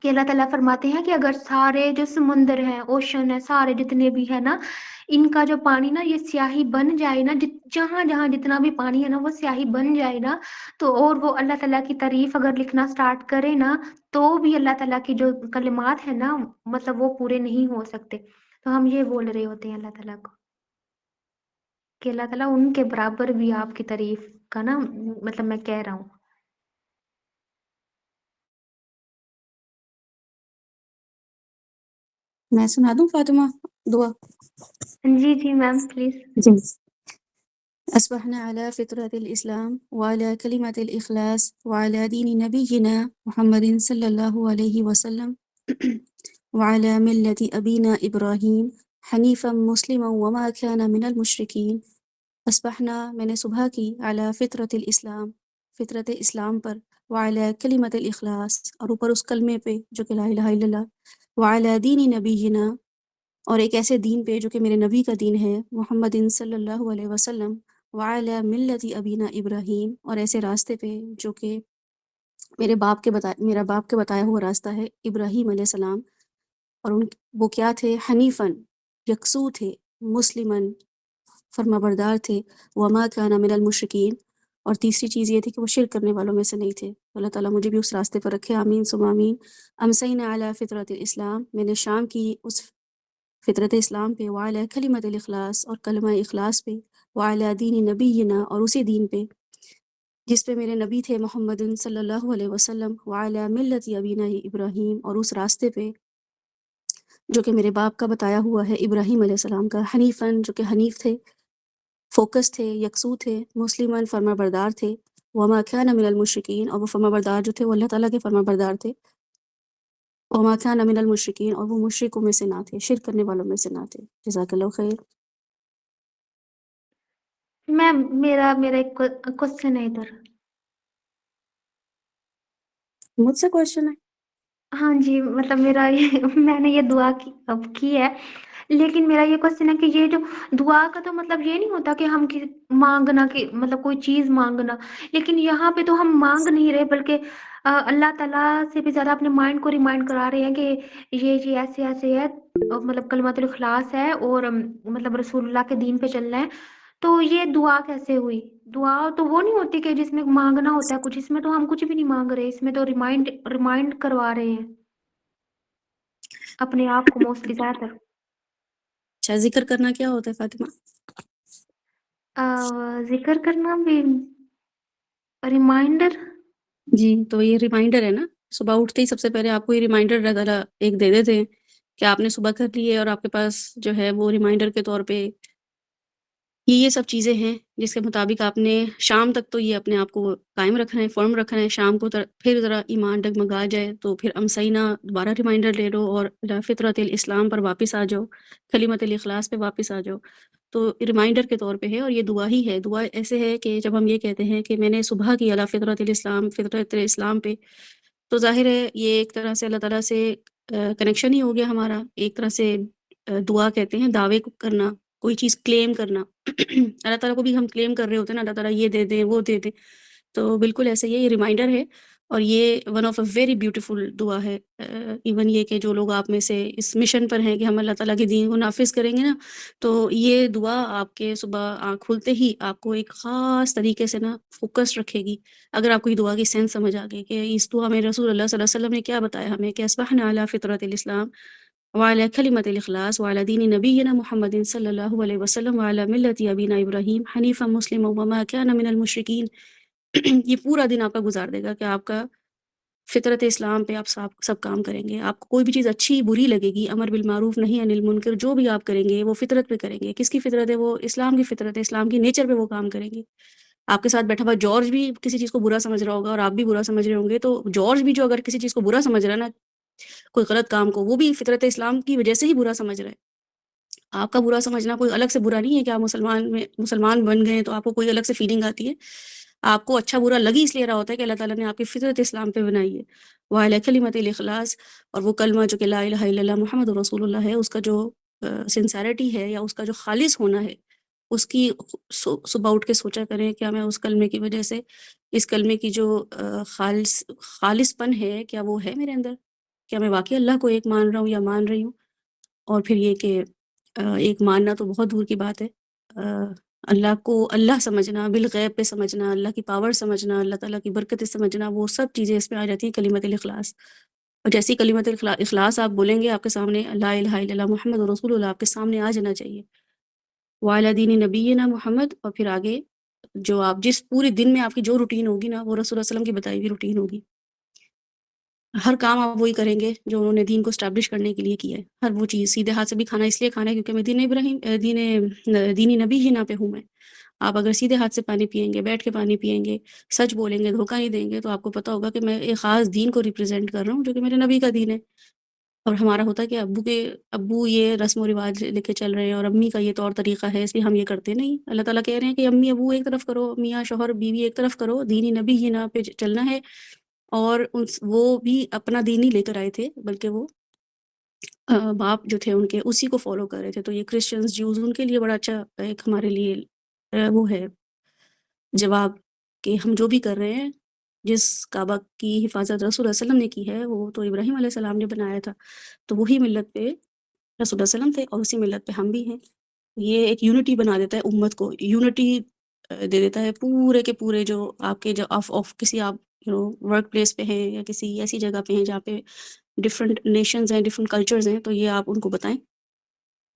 کہ اللہ تعالیٰ فرماتے ہیں کہ اگر سارے جو سمندر ہیں، اوشن ہے، سارے جتنے بھی ہے نا، ان کا جو پانی نا یہ سیاہی بن جائے نا، جہاں جہاں جتنا بھی پانی ہے نا وہ سیاہی بن جائے نا، تو اور وہ اللہ تعالیٰ کی تعریف اگر لکھنا سٹارٹ کرے نا، تو بھی اللہ تعالیٰ کی جو کلمات ہیں نا مطلب وہ پورے نہیں ہو سکتے. تو ہم یہ بول رہے ہوتے ہیں اللہ تعالیٰ کو کہ اللہ تعالیٰ ان کے برابر بھی آپ کی تعریف کا نا مطلب میں کہہ رہا ہوں. میں سنا دوں فاطمہ دعا؟ جی جی میم پلیز. جی. أصبحنا على فطرة الإسلام وعلى كلمة الإخلاص وعلى دين نبينا محمد صلى الله عليه وسلم وعلى ملة أبينا إبراهيم حنيفا مسلما وما كان من المشركين. أصبحنا میں نے صبح کی على فطرة الإسلام فطرت اسلام پر، وعلى كلمة الإخلاص اور اوپر اس کلمے پہ جو کہ لا الہ الا اللہ، وعلى دین نبینا اور ایک ایسے دین پہ جو کہ میرے نبی کا دین ہے محمد صلی اللہ علیہ وسلم، وعلی ملت ابینا ابراہیم اور ایسے راستے پہ جو کہ میرا باپ کے بتایا ہوا راستہ ہے ابراہیم علیہ السلام. اور وہ کیا تھے؟ حنیفاً یکسو تھے، مسلماً فرما بردار تھے، وما کان من المشرکین اور تیسری چیز یہ تھی کہ وہ شرک کرنے والوں میں سے نہیں تھے. اللہ تعالیٰ مجھے بھی اس راستے پر رکھے، آمین ثم آمین. امسینا علی فطرت الاسلام میں نے شام کی اس فطرت اسلام پہ، وعلی کلمت الاخلاص اور کلمہ اخلاص پہ، وعلی دین نبینا اور اسی دین پہ جس پہ میرے نبی تھے محمد صلی اللہ علیہ وسلم، وعلی ملت ابینا ابراہیم اور اس راستے پہ جو کہ میرے باپ کا بتایا ہوا ہے ابراہیم علیہ السلام کا، حنیفاً جو کہ حنیف تھے، فوکس تھے، یکسو تھے، مسلماً فرما بردار تھے، وما کان من المشرکین اور وہ فرما بردار جو تھے وہ اللہ تعالیٰ کے فرما بردار تھے، وما کان من المشرکین اور وہ مشرکوں میں سے نہ تھے، شرک کرنے والوں میں سے نہ تھے. جزاک اللہ خیر. میم میرا ایک کوشچن ہے ادھر. مجھ سے کوشچن ہے؟ ہاں جی مطلب میرا میں نے یہ دعا کی ہے، لیکن میرا یہ کوشچن ہے کہ یہ جو دعا کا تو مطلب یہ نہیں ہوتا کہ ہم مانگنا کہ مطلب کوئی چیز مانگنا، لیکن یہاں پہ تو ہم مانگ نہیں رہے بلکہ اللہ تعالیٰ سے بھی زیادہ اپنے مائنڈ کو ریمائنڈ کرا رہے ہیں کہ یہ ایسے ایسے ہے، مطلب کلمۃ الاخلاص ہے اور مطلب رسول اللہ کے دین پہ چلنا ہے. تو یہ دعا کیسے ہوئی؟ دعا تو وہ نہیں ہوتی کہ جس میں مانگنا ہوتا ہے کچھ، اس میں تو ہم کچھ بھی نہیں مانگ رہے، اس میں تو ریمائنڈ کروا رہے ہیں اپنے آپ کو موسٹلی زیادہ تر. اچھا، ذکر کرنا کیا ہوتا ہے فاطمہ؟ ذکر کرنا بھی ریمائنڈر. جی تو یہ ریمائنڈر ہے نا، صبح اٹھتے ہی سب سے پہلے آپ کو یہ ریمائنڈر اللہ تعالیٰ ایک دے دیتے ہیں کہ آپ نے صبح کر لی ہے، اور آپ کے پاس جو ہے وہ ریمائنڈر کے طور پہ یہ سب چیزیں ہیں جس کے مطابق آپ نے شام تک تو یہ اپنے آپ کو قائم رکھنا ہے، فرم رکھنا ہے. شام کو پھر ذرا ایمان ڈگمگا جائے تو پھر امسینہ دوبارہ ریمائنڈر لے لو اور فطرت الاسلام پر واپس آ جاؤ، کلمت الاخلاص پہ واپس آ جاؤ. تو ریمائنڈر کے طور پہ ہے، اور یہ دعا ہی ہے. دعا ایسے ہے کہ جب ہم یہ کہتے ہیں کہ میں نے صبح کی علی فطرت الاسلام، فطرت الاسلام پہ، تو ظاہر ہے یہ ایک طرح سے اللہ تعالیٰ سے کنیکشن ہی ہو گیا ہمارا. ایک طرح سے دعا کہتے ہیں دعوے کو کرنا، کوئی چیز کلیم کرنا. اللہ تعالیٰ کو بھی ہم کلیم کر رہے ہوتے ہیں نا، اللہ تعالیٰ یہ دے دیں وہ دے دیں. تو بالکل ایسے یہ ریمائنڈر ہے، اور یہ one of a very beautiful دعا ہے. ایون یہ کہ جو لوگ آپ میں سے اس مشن پر ہیں کہ ہم اللہ تعالیٰ کے دین کو نافذ کریں گے نا، تو یہ دعا آپ کے صبح آنکھ کھلتے ہی آپ کو ایک خاص طریقے سے نا فوکس رکھے گی. اگر آپ کو یہ دعا کی سینس سمجھ آ گئی کہ اس دعا میں رسول اللہ صلی اللہ علیہ وسلم نے کیا بتایا ہمیں کہ اصبحنا علی فطرت الاسلام وعلی کلمت الاخلاص وعلی دین نبینا محمد صلی اللہ علیہ وسلم وعلی ملت ابینا ابراہیم حنیفا مسلما وما کان من المشرکین. یہ پورا دن آپ کا گزار دے گا کہ آپ کا فطرت اسلام پہ آپ سب کام کریں گے. آپ کو کوئی بھی چیز اچھی بری لگے گی، امر بالمعروف نہی عن المنکر، جو بھی آپ کریں گے وہ فطرت پہ کریں گے. کس کی فطرت ہے؟ وہ اسلام کی فطرت ہے، اسلام کی نیچر پہ وہ کام کریں گے. آپ کے ساتھ بیٹھا ہوا جارج بھی کسی چیز کو برا سمجھ رہا ہوگا اور آپ بھی برا سمجھ رہے ہوں گے، تو جارج بھی جو اگر کسی چیز کو برا سمجھ رہا ہے نا، کوئی غلط کام کو، وہ بھی فطرت اسلام کی وجہ سے ہی برا سمجھ رہا ہے. آپ کا برا سمجھنا کوئی الگ سے برا نہیں ہے کہ آپ مسلمان بن گئے تو آپ کو کوئی الگ سے فیلنگ آتی ہے. آپ کو اچھا برا لگی اس لیے رہا ہوتا ہے کہ اللہ تعالیٰ نے آپ کی فطرت اسلام پہ بنائی ہے. وعلی کلمت الاخلاص، اور وہ کلمہ جو کہ لا الہ الا اللہ محمد رسول اللہ ہے، اس کا جو سنسیرٹی ہے یا اس کا جو خالص ہونا ہے، اس کی صبح اٹھ کے سوچا کریں کیا میں اس کلمے کی وجہ سے، اس کلمے کی جو خالص پن ہے، کیا وہ ہے میرے اندر؟ کیا میں واقعی اللہ کو ایک مان رہا ہوں یا مان رہی ہوں؟ اور پھر یہ کہ ایک ماننا تو بہت دور کی بات ہے، اللہ کو اللہ سمجھنا، بالغیب پہ سمجھنا، اللہ کی پاور سمجھنا، اللہ تعالیٰ کی برکتیں سمجھنا، وہ سب چیزیں اس میں آ جاتی ہیں کلمت الاخلاص. اور جیسی کلمت الاخلاص آپ بولیں گے، آپ کے سامنے لا الہ الا اللہ محمد رسول اللہ آپ کے سامنے آ جانا چاہیے. وعلی دین نبینا محمد، اور پھر آگے جو آپ جس پورے دن میں آپ کی جو روٹین ہوگی نا، وہ رسول اللہ علیہ وسلم کی بتائی ہوئی روٹین ہوگی. ہر کام آپ وہی کریں گے جو انہوں نے دین کو اسٹیبلش کرنے کے لیے کیا ہے. ہر وہ چیز، سیدھے ہاتھ سے بھی کھانا اس لیے کھانا ہے کیونکہ میں دینی نبی ہی نہ پہ ہوں میں. آپ اگر سیدھے ہاتھ سے پانی پیئیں گے، بیٹھ کے پانی پیئیں گے، سچ بولیں گے، دھوکہ نہیں دیں گے، تو آپ کو پتہ ہوگا کہ میں ایک خاص دین کو ریپرزینٹ کر رہا ہوں جو کہ میرے نبی کا دین ہے. اور ہمارا ہوتا ہے کہ ابو یہ رسم و رواج لے کے چل رہے ہیں اور امی کا یہ طور طریقہ ہے، اس لیے ہم یہ کرتے نہیں. اللہ تعالیٰ کہہ رہے ہیں کہ امی ابو ایک طرف کرو، میاں شوہر بیوی ایک طرف کرو، دینی نبی ہی نہ پہ چلنا ہے. اور وہ بھی اپنا دین ہی لے کر آئے تھے، بلکہ وہ باپ جو تھے ان کے اسی کو فالو کر رہے تھے. تو یہ کرسچنز، جیوز، ان کے لیے بڑا اچھا ایک ہمارے لیے وہ ہے جواب کہ ہم جو بھی کر رہے ہیں، جس کعبہ کی حفاظت رسول اللہ علیہ وسلم نے کی ہے، وہ تو ابراہیم علیہ السلام نے بنایا تھا، تو وہی ملت پہ رسول اللہ علیہ وسلم تھے اور اسی ملت پہ ہم بھی ہیں. یہ ایک یونٹی بنا دیتا ہے، امت کو یونٹی دے دیتا ہے. پورے کے پورے جو آپ کے جو آف کسی آپ ورک پلیس پہ ہیں یا کسی ایسی جگہ پہ ہیں جہاں پہ ڈفرینٹ نیشنز ہیں، ڈفرینٹ کلچرز ہیں، تو یہ آپ ان کو بتائیں،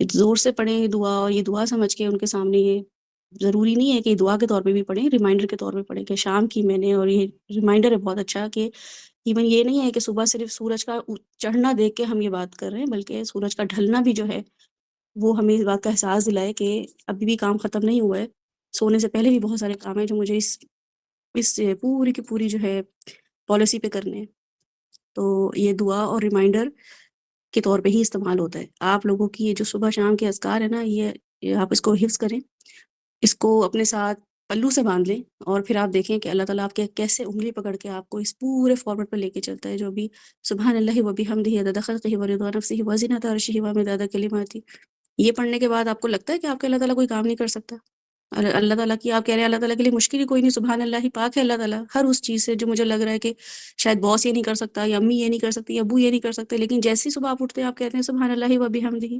زور سے پڑھیں دعا، اور یہ دعا سمجھ کے ان کے سامنے. یہ ضروری نہیں ہے کہ دعا کے طور پہ بھی پڑھیں، ریمائنڈر کے طور پہ پڑھیں کہ شام کی میں نے، اور یہ ریمائنڈر ہے بہت اچھا کہ ایون یہ نہیں ہے کہ صبح صرف سورج کا چڑھنا دیکھ کے ہم یہ بات کر رہے ہیں، بلکہ سورج کا ڈھلنا بھی جو ہے وہ ہمیں اس بات کا احساس دلائے کہ ابھی بھی کام ختم نہیں ہوا ہے، سونے سے پہلے بھی بہت سارے کام ہیں جو مجھے اس پوری کی پوری جو ہے پالیسی پہ کرنے ہیں. تو یہ دعا اور ریمائنڈر کے طور پہ ہی استعمال ہوتا ہے. آپ لوگوں کی یہ جو صبح شام کے اذکار ہے نا، یہ آپ اس کو حفظ کریں، اس کو اپنے ساتھ پلو سے باندھ لیں، اور پھر آپ دیکھیں کہ اللہ تعالیٰ آپ کے کیسے انگلی پکڑ کے آپ کو اس پورے فارمیٹ پہ لے کے چلتا ہے جو بھی سبحان اللہ و بحمدہ عدد خلقہ و رضا نفسہ و زنۃ عرشہ و مداد کلماتہ. یہ پڑھنے کے بعد آپ کو لگتا ہے کہ آپ کے اللہ تعالیٰ کوئی کام نہیں کر سکتا؟ اللہ تعالیٰ کی آپ کہہ رہے ہیں اللہ تعالیٰ کے لیے مشکل ہی کوئی نہیں، سبحان اللہ ہی پاک ہے اللہ تعالیٰ ہر اس چیز سے جو مجھے لگ رہا ہے کہ شاید باس یہ نہیں کر سکتا، یا امی یہ نہیں کر سکتی، یا ابو یہ نہیں کر سکتے، لیکن جیسے ہی صبح آپ اٹھتے ہیں آپ کہتے ہیں سبحان اللہ و بحمدہ،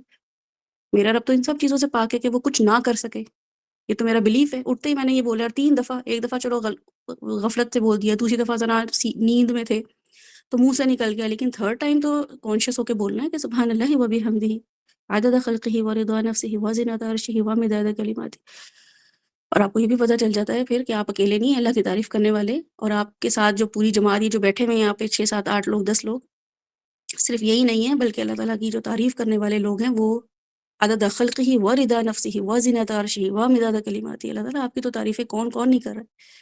میرا رب تو ان سب چیزوں سے پاک ہے کہ وہ کچھ نہ کر سکے. یہ تو میرا بلیف ہے. اٹھتے ہی میں نے یہ بولا 3 دفعہ، ایک دفعہ چلو غفلت سے بول دیا، دوسری دفعہ ذرا نیند میں تھے تو منہ سے نکل گیا، لیکن تھرڈ ٹائم تو کانشیس ہو کے بولنا ہے کہ سبحان اللہ و بحمدہ عدد خلقہ و رضا نفسہ و زنۃ عرشہ و مداد کلماتہ. اور آپ کو یہ بھی پتہ چل جاتا ہے پھر کہ آپ اکیلے نہیں ہیں اللہ کی تعریف کرنے والے، اور آپ کے ساتھ جو پوری جماعت یہ جو بیٹھے ہوئے ہیں یہاں پہ 6 7 8 لوگ 10 لوگ، صرف یہی نہیں ہے بلکہ اللہ تعالیٰ کی جو تعریف کرنے والے لوگ ہیں وہ عدد خلقہ و رضا نفسہ و زینت عرشہ و مداد کلماتہ، اللہ تعالیٰ آپ کی تو تعریفیں کون کون نہیں کر رہا ہے،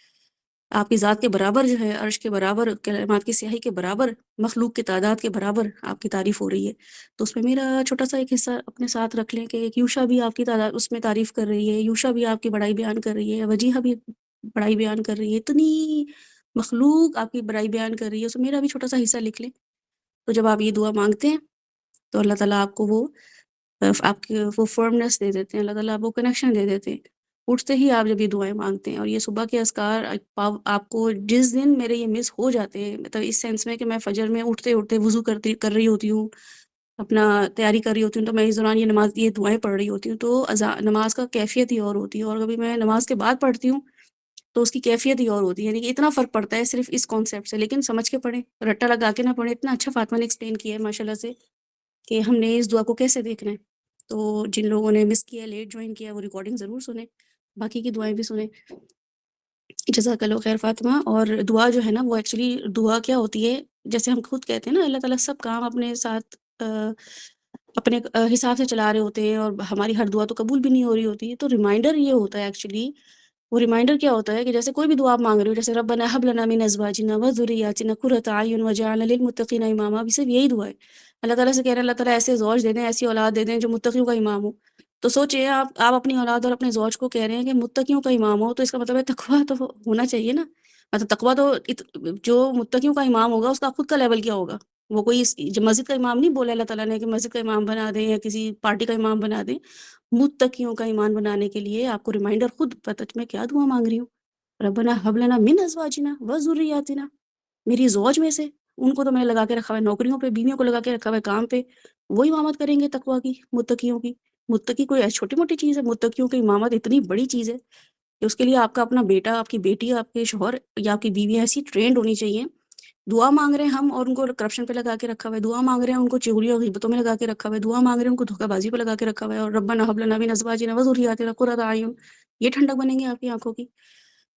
آپ کی ذات کے برابر جو ہے، عرش کے برابر، کلمات کی سیاہی کے برابر، مخلوق کی تعداد کے برابر آپ کی تعریف ہو رہی ہے۔ تو اس میں میرا چھوٹا سا ایک حصہ اپنے ساتھ رکھ لیں کہ ایک یوشا بھی آپ کی تعداد اس میں تعریف کر رہی ہے، یوشا بھی آپ کی بڑائی بیان کر رہی ہے، وجیحہ بھی بڑائی بیان کر رہی ہے، اتنی مخلوق آپ کی بڑائی بیان کر رہی ہے، اس میں میرا بھی چھوٹا سا حصہ لکھ لیں۔ تو جب آپ یہ دعا مانگتے ہیں تو اللہ تعالیٰ آپ کو وہ آپ کے وہ فرمنس دے دیتے ہیں، اللہ تعالیٰ آپ کو کنیکشن دے دیتے ہیں اٹھتے ہی آپ جب یہ دعائیں مانگتے ہیں۔ اور یہ صبح کے اذکار آپ کو جس دن میرے یہ مس ہو جاتے ہیں، مطلب اس سینس میں کہ میں فجر میں اٹھتے اٹھتے وضو کر رہی ہوتی ہوں، اپنا تیاری کر رہی ہوتی ہوں، تو میں اس دوران یہ دعائیں پڑھ رہی ہوتی ہوں، تو نماز کا کیفیت ہی اور ہوتی ہے، اور کبھی میں نماز کے بعد پڑھتی ہوں تو اس کی کیفیت ہی اور ہوتی ہے، یعنی کہ اتنا فرق پڑتا ہے صرف اس کانسیپٹ سے، لیکن سمجھ کے پڑھیں، رٹا لگا کے نہ پڑھیں۔ اتنا اچھا فاطمہ نے ایکسپلین کیا ہے ماشاء اللہ سے کہ ہم نے اس دعا کو کیسے دیکھنا ہے۔ تو جن لوگوں نے مس کیا، لیٹ جوائن کیا، وہ ریکارڈنگ ضرور سنیں، باقی کی دعائیں بھی سنیں۔ جزاک اللہ خیر فاطمہ۔ اور دعا جو ہے نا وہ ایکچولی دعا کیا ہوتی ہے، جیسے ہم خود کہتے ہیں نا اللہ تعالیٰ سب کام اپنے ساتھ اپنے حساب سے چلا رہے ہوتے ہیں، اور ہماری ہر دعا تو قبول بھی نہیں ہو رہی ہوتی ہے، تو ریمائنڈر یہ ہوتا ہے ایکچولی، وہ ریمائنڈر کیا ہوتا ہے کہ جیسے کوئی بھی دعا آپ مانگ رہے ہو، جیسے ربنا ھب لنا من ازواجنا وذریاتنا قرۃ اعین واجعلنا للمتقین اماما، بھی صرف یہی دعا ہے، اللہ تعالیٰ سے کہہ رہے ہیں اللہ تعالیٰ ایسے زوج دے دیں، ایسی اولاد دے دیں جو متقیوں کا امام ہو۔ تو سوچیں آپ اپنی اولاد اور اپنے زوج کو کہہ رہے ہیں کہ متقیوں کا امام ہو، تو اس کا مطلب ہے تقویٰ تو ہونا چاہیے نا، مطلب تقویٰ تو جو متقیوں کا امام ہوگا اس کا خود کا لیول کیا ہوگا، وہ کوئی جو مسجد کا امام نہیں بولا اللہ تعالیٰ نے کہ مسجد کا امام بنا دیں یا کسی پارٹی کا امام بنا دیں، متقیوں کا ایمان بنانے کے لیے آپ کو ریمائنڈر خود پتہ میں کیا دعا مانگ رہی ہوں، ربنا ھب لنا من ازواجنا وذریاتنا، میری زوج میں سے ان کو تو میں نے لگا کے رکھا ہوا ہے نوکریوں پہ، بیویوں کو لگا کے رکھا ہوا ہے کام پہ، وہ امامت کریں گے تقویٰ کی، متقیوں کی۔ متقی کوئی ایسی چھوٹی موٹی چیز ہے، متقیوں کی امامت اتنی بڑی چیز ہے کہ اس کے لیے آپ کا اپنا بیٹا، آپ کی بیٹی، آپ کے شوہر یا آپ کی بیوی ایسی ٹرینڈ ہونی چاہیے۔ دعا مانگ رہے ہیں ہم اور ان کو کرپشن پہ لگا کے رکھا ہوا ہے، دعا مانگ رہے ہیں ان کو چغلی اور غیبتوں میں لگا کے رکھا ہوا ہے، دعا مانگ رہے ہیں ان کو دھوکہ بازی پہ لگا کے رکھا ہوا ہے، اور ربنا ھب لنا من ازواجنا وذریاتنا قرۃ اعین، یہ ٹھنڈک بنیں گے آپ کی آنکھوں کی۔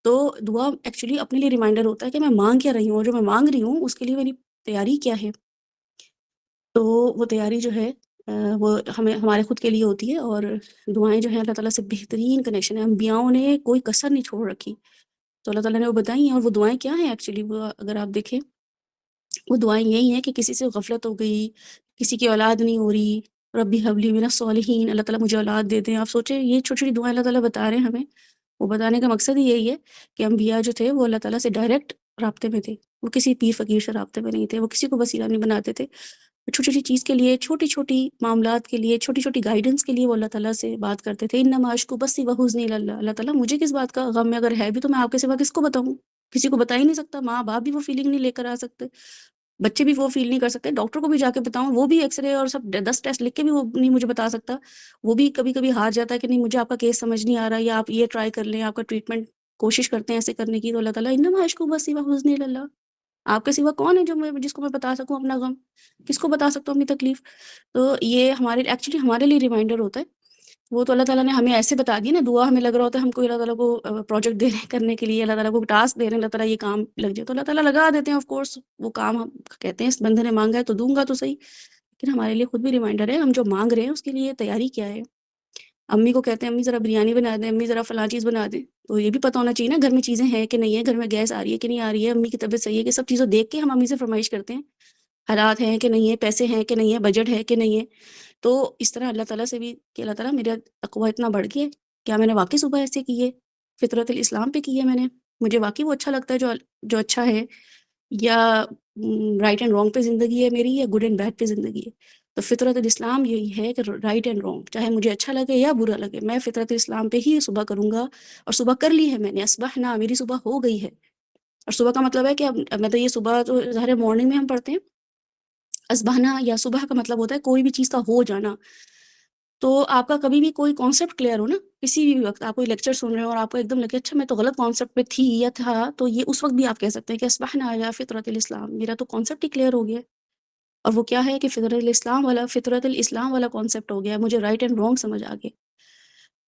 تو دعا ایکچولی اپنے لیے ریمائنڈر ہوتا ہے کہ میں مانگ کیا رہی ہوں، اور جو میں مانگ رہی ہوں اس کے لیے میری تیاری کیا ہے۔ تو وہ تیاری جو ہے وہ ہمیں ہمارے خود کے لیے ہوتی ہے، اور دعائیں جو ہیں اللہ تعالیٰ سے بہترین کنیکشن ہے، انبیاؤں نے کوئی کسر نہیں چھوڑ رکھی، تو اللہ تعالیٰ نے وہ بتائی ہیں، اور وہ دعائیں کیا ہیں ایکچولی، وہ اگر آپ دیکھیں وہ دعائیں یہی ہیں کہ کسی سے غفلت ہو گئی، کسی کی اولاد نہیں ہو رہی، ربی حبلی من الصالحین، اللہ تعالیٰ مجھے اولاد دے دیں۔ آپ سوچیں یہ چھوٹی چھوٹی دعائیں اللہ تعالیٰ بتا رہے ہیں ہمیں، وہ بتانے کا مقصد ہی یہی ہے کہ انبیاء جو تھے وہ اللہ تعالیٰ سے ڈائریکٹ رابطے میں تھے، وہ کسی پیر فقیر سے رابطے میں نہیں تھے، وہ کسی کو وسیلہ نہیں بناتے تھے، چھوٹی چھوٹی چیز کے لیے، چھوٹی چھوٹی معاملات کے لیے، چھوٹی چھوٹی گائیڈنس کے لیے وہ اللہ تعالیٰ سے بات کرتے تھے۔ انما اشکو بثی وحزنی الی اللہ، اللہ تعالیٰ مجھے کس بات کا غم ہے، اگر ہے بھی تو میں آپ کے سوا کس کو بتاؤں، کسی کو بتا ہی نہیں سکتا، ماں باپ بھی وہ فیلنگ نہیں لے کر آ سکتے، بچے بھی وہ فیل نہیں کر سکتے، ڈاکٹر کو بھی جا کے بتاؤں وہ بھی ایکس رے اور سب 10 ٹیسٹ لکھ کے بھی وہ نہیں مجھے بتا سکتا، وہ بھی کبھی کبھی ہار جاتا ہے کہ نہیں مجھے آپ کا کیس سمجھ نہیں آ رہا، یا آپ یہ ٹرائی کر لیں، آپ کا ٹریٹمنٹ کوشش کرتے ہیں ایسے کرنے کی، تو اللہ تعالیٰ انما اشکو بثی وحزنی الی اللہ، آپ کے سوا کون ہے جو جس کو میں بتا سکوں اپنا غم، کس کو بتا سکتا ہوں اپنی تکلیف۔ تو یہ ہمارے ایکچولی ہمارے لیے ریمائنڈر ہوتا ہے، وہ تو اللہ تعالیٰ نے ہمیں ایسے بتا دیا نا، دعا ہمیں لگ رہا ہوتا ہے ہم کو اللہ تعالیٰ کو پروجیکٹ دے رہے ہیں کرنے کے لیے، اللہ تعالیٰ کو ٹاسک دے رہے ہیں، اللہ تعالیٰ یہ کام لگ جائے تو اللہ تعالیٰ لگا دیتے ہیں، آف کورس وہ کام ہم کہتے ہیں اس بندے نے مانگا ہے تو دوں گا تو صحیح، لیکن ہمارے لیے خود بھی ریمائنڈر ہے ہم جو مانگ رہے ہیں اس کے لیے تیاری کیا ہے۔ امی کو کہتے ہیں امی ذرا بریانی بنا دیں، امی ذرا فلاں چیز بنا دیں، تو یہ بھی پتہ ہونا چاہیے نا گھر میں چیزیں ہیں کہ نہیں ہے، گھر میں گیس آ رہی ہے کہ نہیں آ رہی ہے، امی کی طبیعت صحیح ہے کہ، سب چیزوں دیکھ کے ہم امی سے فرمائش کرتے ہیں، حالات ہیں کہ نہیں ہے، پیسے ہیں کہ نہیں ہے، بجٹ ہے کہ نہیں ہے۔ تو اس طرح اللہ تعالیٰ سے بھی کہ اللہ تعالیٰ میرا تقویٰ اتنا بڑھ گیا ہے، کیا میں نے واقعی صبح ایسے کی ہے، فطرت الاسلام پہ کی ہے میں نے، مجھے واقعی وہ اچھا لگتا ہے جو اچھا ہے، یا رائٹ اینڈ رانگ پہ زندگی ہے میری، یا گڈ اینڈ بیڈ پہ زندگی ہے۔ تو فطرت الاسلام یہی ہے کہ رائٹ اینڈ رانگ، چاہے مجھے اچھا لگے یا برا لگے، میں فطرت الاسلام پہ ہی صبح کروں گا، اور صبح کر لی ہے میں نے، اصبحنا، میری صبح ہو گئی ہے۔ اور صبح کا مطلب ہے کہ مطلب یہ صبح تو ظاہر مارننگ میں ہم پڑھتے ہیں، اصبحنا یا صبح کا مطلب ہوتا ہے کوئی بھی چیز کا ہو جانا۔ تو آپ کا کبھی بھی کوئی کانسیپٹ کلیئر ہو نا، کسی بھی وقت آپ کوئی لیکچر سن رہے ہو اور آپ کو ایک دم لگے اچھا میں تو غلط کانسیپٹ پہ تھی یا تھا، تو یہ اس وقت بھی آپ کہہ سکتے ہیں کہ اصبحنا علی فطرت الاسلام، میرا تو کانسیپٹ ہی کلیئر ہو گیا ہے، اور وہ کیا ہے کہ فطرت الاسلام والا کانسیپٹ ہو گیا ہے، مجھے رائٹ اینڈ رانگ سمجھ آ گیا۔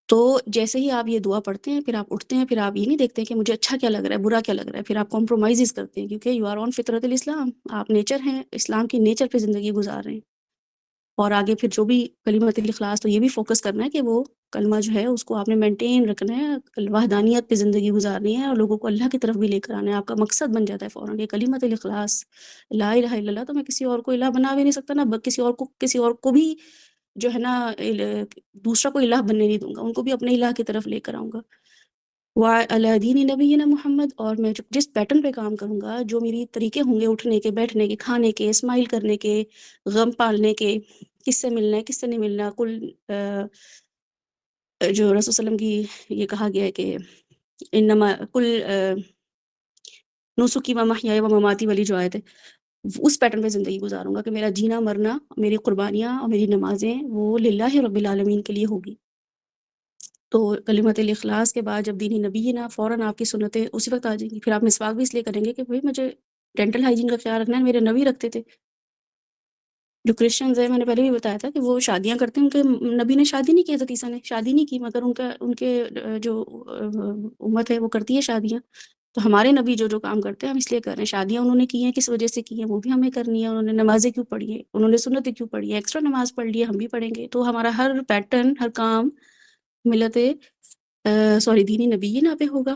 تو جیسے ہی آپ یہ دعا پڑھتے ہیں پھر آپ اٹھتے ہیں، پھر آپ یہ نہیں دیکھتے کہ مجھے اچھا کیا لگ رہا ہے، برا کیا لگ رہا ہے، پھر آپ کمپرومائزز کرتے ہیں کیونکہ یو آر آن فطرت الاسلام، آپ نیچر ہیں، اسلام کی نیچر پہ زندگی گزار رہے ہیں۔ اور آگے پھر جو بھی کلمۃ الاخلاص، تو یہ بھی فوکس کرنا ہے کہ وہ کلمہ جو ہے اس کو آپ نے مینٹین رکھنا ہے، وحدانیت پہ زندگی گزارنی ہے اور لوگوں کو اللہ کی طرف بھی لے کر آنا ہے۔ آپ کا مقصد بن جاتا ہے فوراً یہ کلمۃ الاخلاص، لا الہ الا اللہ، تو میں کسی اور کو الہ بنا بھی نہیں سکتا، نہ کسی اور کو بھی جو ہے نا دوسرا کوئی الہ بننے نہیں دوں گا، ان کو بھی اپنے الہ کی طرف لے کر آؤں گا۔ وعلی دین نبینا محمد، اور میں جس پیٹرن پہ کام کروں گا، جو میری طریقے ہوں گے اٹھنے کے، بیٹھنے کے، کھانے کے، اسمائل کرنے کے، غم پالنے کے، کس سے ملنا ہے کس سے نہیں ملنا، جو رسول صلی اللہ علیہ وسلم کی یہ کہا گیا ہے کہ انما کل نسکی و محیای و مماتی والی جو آیت ہے، اس پیٹرن پہ زندگی گزاروں گا کہ میرا جینا مرنا، میری قربانیاں اور میری نمازیں وہ للہ رب العالمین کے لیے ہوگی۔ تو کلمۃ الاخلاص کے بعد جب دینی نبی نا فوراً آپ کی سنتیں اسی وقت آ جائیں گی۔ پھر آپ مسواک بھی اس لیے کریں گے کہ بھئی مجھے ڈینٹل ہائیجین کا خیال رکھنا ہے، میرے نبی رکھتے تھے۔ جو کرسچنز ہیں، میں نے پہلے بھی بتایا تھا کہ وہ شادیاں کرتے ہیں، ان کے نبی نے شادی نہیں کی، حضرت عیسیٰ نے شادی نہیں کی، مگر ان کے جو امت ہے وہ کرتی ہے شادیاں۔ تو ہمارے نبی جو کام کرتے ہیں ہم اس لیے کر رہے ہیں، شادیاں انہوں نے کی ہیں کس وجہ سے کی ہیں وہ بھی ہمیں کرنی ہے، انہوں نے نمازیں کیوں پڑھی ہیں، انہوں نے سنتیں کیوں پڑھی ہیں، ایکسٹرا نماز پڑھ لی ہے ہم بھی پڑھیں گے۔ تو ہمارا ہر پیٹرن، ہر کام ملت دینی نبینا پہ ہوگا،